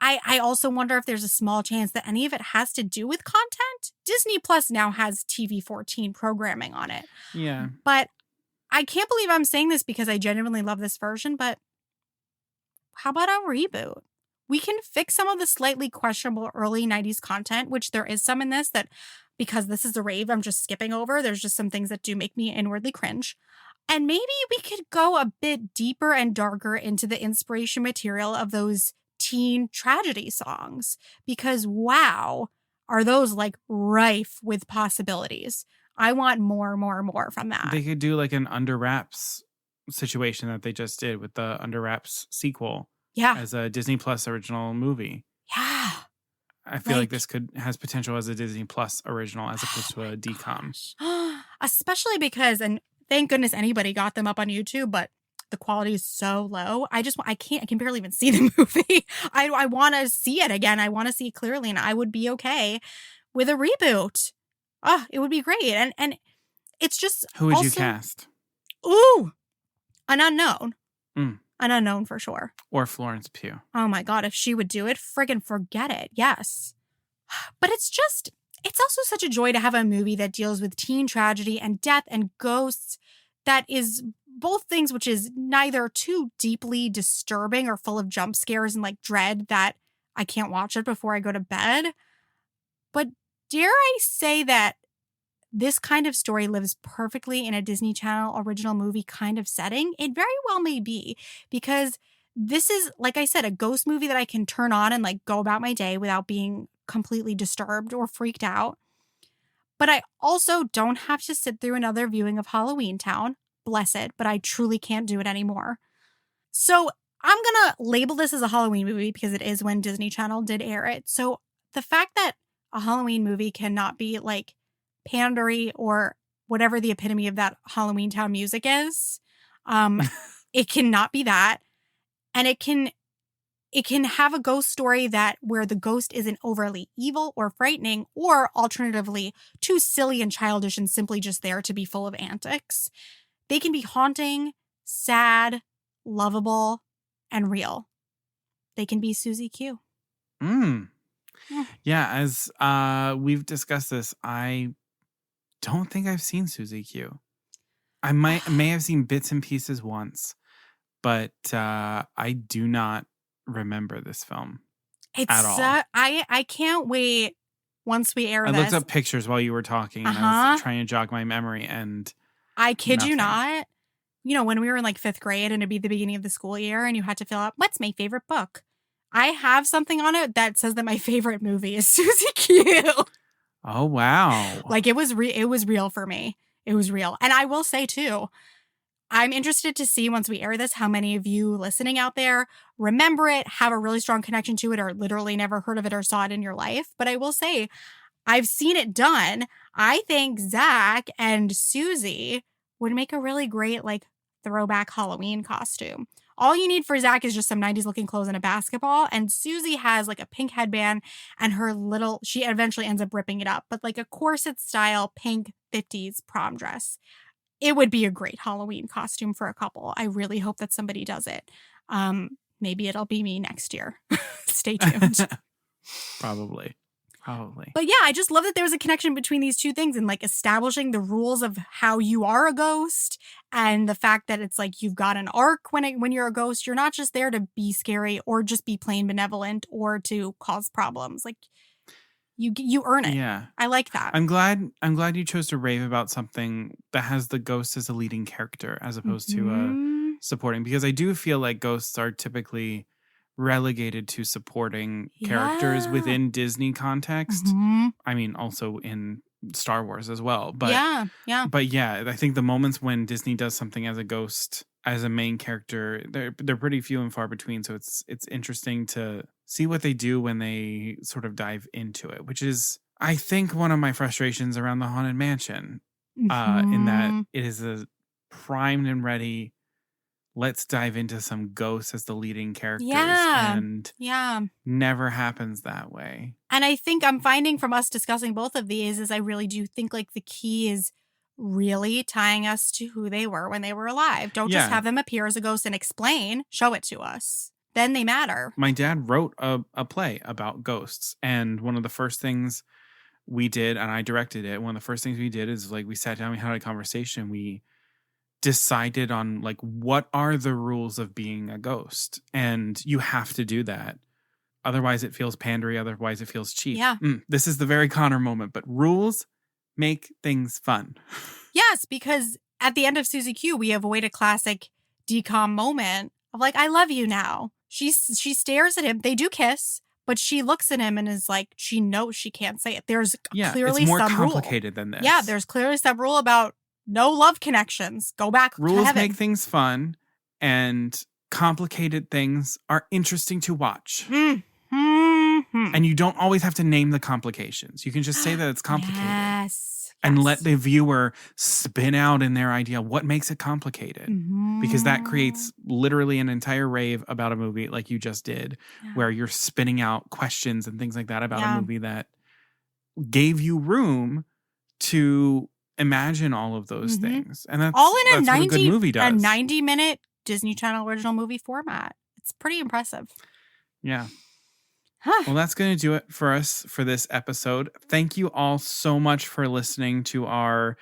I also wonder if there's a small chance that any of it has to do with content. Disney Plus now has TV-14 programming on it. Yeah. But I can't believe I'm saying this because I genuinely love this version, but how about a reboot? We can fix some of the slightly questionable early 90s content, which there is some in this that, because this is a rave, I'm just skipping over. There's just some things that do make me inwardly cringe. And maybe we could go a bit deeper and darker into the inspiration material of those teen tragedy songs. Because wow, are those like rife with possibilities. I want more from that. They could do like an Under Wraps situation that they just did with the Under Wraps sequel. Yeah. As a Disney Plus original movie. Yeah. I feel like this has potential as a Disney Plus original as opposed to a DCOM. Especially because, and thank goodness anybody got them up on YouTube, but the quality is so low. I can barely even see the movie. I want to see it again. I want to see it clearly, and I would be okay with a reboot. Oh, it would be great. And it's just Who would you cast? Ooh, an unknown. Mm. An unknown for sure. Or Florence Pugh. Oh my God, if she would do it, friggin' forget it. Yes. But it's also such a joy to have a movie that deals with teen tragedy and death and ghosts that is both things which is neither too deeply disturbing or full of jump scares and like dread that I can't watch it before I go to bed. But dare I say that this kind of story lives perfectly in a Disney Channel original movie kind of setting? It very well may be, because this is, like I said, a ghost movie that I can turn on and like go about my day without being completely disturbed or freaked out. But I also don't have to sit through another viewing of Halloween Town. Bless it, but I truly can't do it anymore. So I'm going to label this as a Halloween movie because it is when Disney Channel did air it. So the fact that a Halloween movie cannot be like pandery or whatever the epitome of that Halloween Town music is, it cannot be that. And it can have a ghost story that where the ghost isn't overly evil or frightening, or alternatively too silly and childish and simply just there to be full of antics. They can be haunting, sad, lovable, and real. They can be Susie Q. Yeah, as we've discussed this, I don't think I've seen Susie Q. I may have seen bits and pieces once, but I do not remember this film at all. I can't wait once we air this. I looked up pictures while you were talking, and I was trying to jog my memory, and I kid you not. When we were in like 5th grade and it'd be the beginning of the school year and you had to fill out, what's my favorite book? I have something on it that says that my favorite movie is Susie Q. Oh, wow. Like it was real for me. It was real. And I will say too, I'm interested to see once we air this, how many of you listening out there remember it, have a really strong connection to it, or literally never heard of it or saw it in your life. But I will say, I've seen it done. I think Zach and Susie would make a really great like throwback Halloween costume. All you need for Zach is just some 90s looking clothes and a basketball. And Susie has like a pink headband and she eventually ends up ripping it up, but like a corset style pink 50s prom dress. It would be a great Halloween costume for a couple. I really hope that somebody does it. Maybe it'll be me next year. Stay tuned. Probably. But yeah, I just love that there was a connection between these two things and like establishing the rules of how you are a ghost and the fact that it's like you've got an arc when you're a ghost. You're not just there to be scary or just be plain benevolent or to cause problems. Like you earn it. Yeah. I like that. I'm glad you chose to rave about something that has the ghost as a leading character as opposed to supporting, because I do feel like ghosts are typically relegated to supporting characters within Disney context. I mean, also in Star Wars as well. But yeah. But yeah, I think the moments when Disney does something as a ghost, as a main character, they're pretty few and far between. So it's interesting to see what they do when they sort of dive into it, which is, I think, one of my frustrations around the Haunted Mansion, in that it is a primed and ready let's dive into some ghosts as the leading characters. Yeah. And yeah. never happens that way. And I think I'm finding from us discussing both of these is I really do think like the key is really tying us to who they were when they were alive. Don't just have them appear as a ghost and explain, show it to us. Then they matter. My dad wrote a play about ghosts. And one of the first things we did, and I directed it, one of the first things we did is like we sat down, we had a conversation, we decided on like what are the rules of being a ghost, and you have to do that, otherwise it feels pandery, otherwise it feels cheap. This is the very Conor moment, but rules make things fun. Yes, because at the end of Susie Q we avoid a classic decom moment of like, I love you now. She stares at him, they do kiss, but she looks at him and is like, she knows she can't say it. There's clearly it's more some complicated than this. Yeah, there's clearly some rule about no love connections. Go back to heaven. Rules make things fun, and complicated things are interesting to watch. Mm-hmm. And you don't always have to name the complications. You can just say that it's complicated. Yes. And let the viewer spin out in their idea what makes it complicated. Mm-hmm. Because that creates literally an entire rave about a movie like you just did, where you're spinning out questions and things like that about a movie that gave you room to imagine all of those things. And that's all in what a good movie does. A 90-minute Disney Channel original movie format. It's pretty impressive. Yeah. Well, that's going to do it for us for this episode. Thank you all so much for listening to our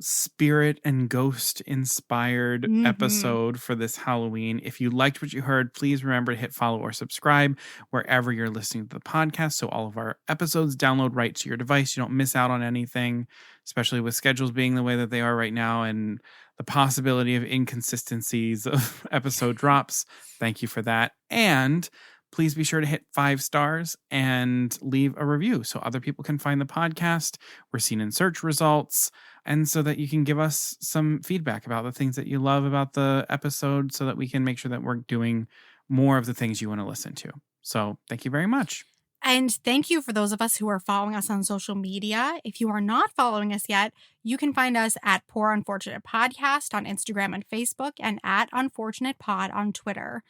spirit and ghost inspired episode for this Halloween. If you liked what you heard, please remember to hit follow or subscribe wherever you're listening to the podcast, so all of our episodes download right to your device. You don't miss out on anything, especially with schedules being the way that they are right now and the possibility of inconsistencies of episode drops. Thank you for that. And please be sure to hit 5 stars and leave a review so other people can find the podcast. We're seen in search results, and so that you can give us some feedback about the things that you love about the episode so that we can make sure that we're doing more of the things you want to listen to. So thank you very much. And thank you for those of us who are following us on social media. If you are not following us yet, you can find us at Poor Unfortunate Podcast on Instagram and Facebook, and at Unfortunate Pod on Twitter.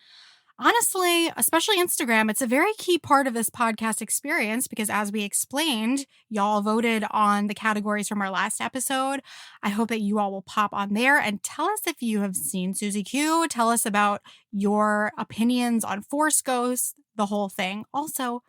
Honestly, especially Instagram, it's a very key part of this podcast experience because, as we explained, y'all voted on the categories from our last episode. I hope that you all will pop on there and tell us if you have seen Susie Q. Tell us about your opinions on Force Ghosts, the whole thing. Also,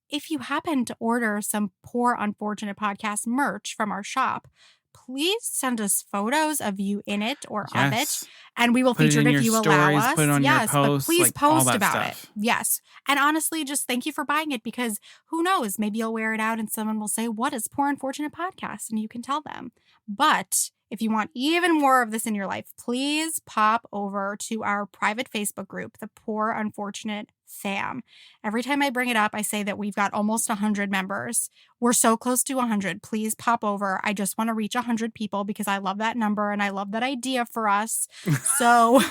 if you happen to order some Poor Unfortunate Podcast merch from our shop, please send us photos of you in it or of it, and we will feature it if you allow us. Put it on your posts, but please like, post about it. Yes. And honestly, just thank you for buying it, because who knows, maybe you'll wear it out and someone will say, what is Poor Unfortunate Podcast? And you can tell them. But if you want even more of this in your life, please pop over to our private Facebook group, the Poor Unfortunate Fam. Every time I bring it up, I say that we've got almost 100 members. We're so close to 100. Please pop over. I just want to reach 100 people because I love that number and I love that idea for us. So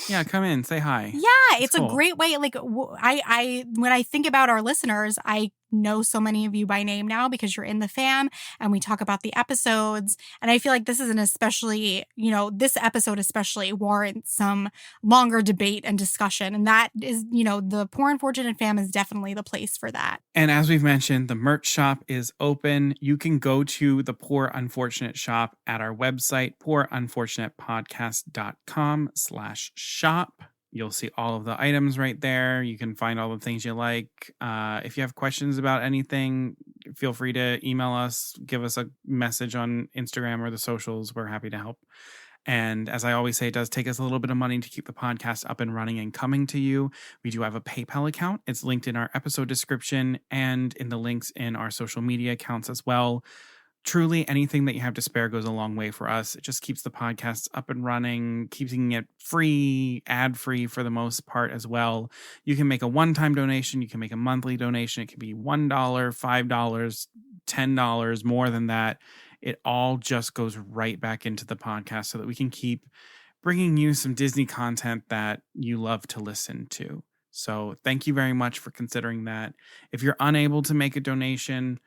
yeah, come in, say hi. Yeah, it's cool. A great way. Like I when I think about our listeners, I know so many of you by name now because you're in the fam and we talk about the episodes. And I feel like this is an especially, this episode especially warrants some longer debate and discussion. And that is, the Poor Unfortunate Fam is definitely the place for that. And as we've mentioned, the merch shop is open. You can go to the Poor Unfortunate shop at our website, poorunfortunatepodcast.com/shop. You'll see all of the items right there. You can find all the things you like. If you have questions about anything, feel free to email us, give us a message on Instagram or the socials. We're happy to help. And as I always say, it does take us a little bit of money to keep the podcast up and running and coming to you. We do have a PayPal account. It's linked in our episode description and in the links in our social media accounts as well. Truly, anything that you have to spare goes a long way for us. It just keeps the podcast up and running, keeping it free, ad-free for the most part as well. You can make a one-time donation. You can make a monthly donation. It can be $1, $5, $10, more than that. It all just goes right back into the podcast so that we can keep bringing you some Disney content that you love to listen to. So thank you very much for considering that. If you're unable to make a donation,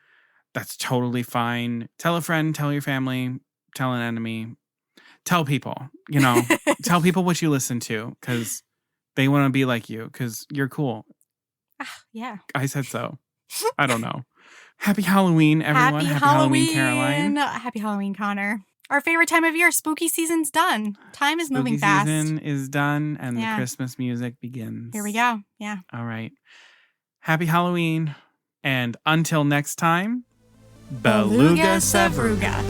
that's totally fine. Tell a friend, tell your family, tell an enemy. tell people, tell people what you listen to because they want to be like you because you're cool. Yeah. I said so. I don't know. Happy Halloween, everyone. Happy Halloween, Caroline. Happy Halloween, Connor. Our favorite time of year, spooky season's done. Time is moving fast. Spooky season is done and the Christmas music begins. Here we go. Yeah. All right. Happy Halloween. And until next time, Beluga Sevruga.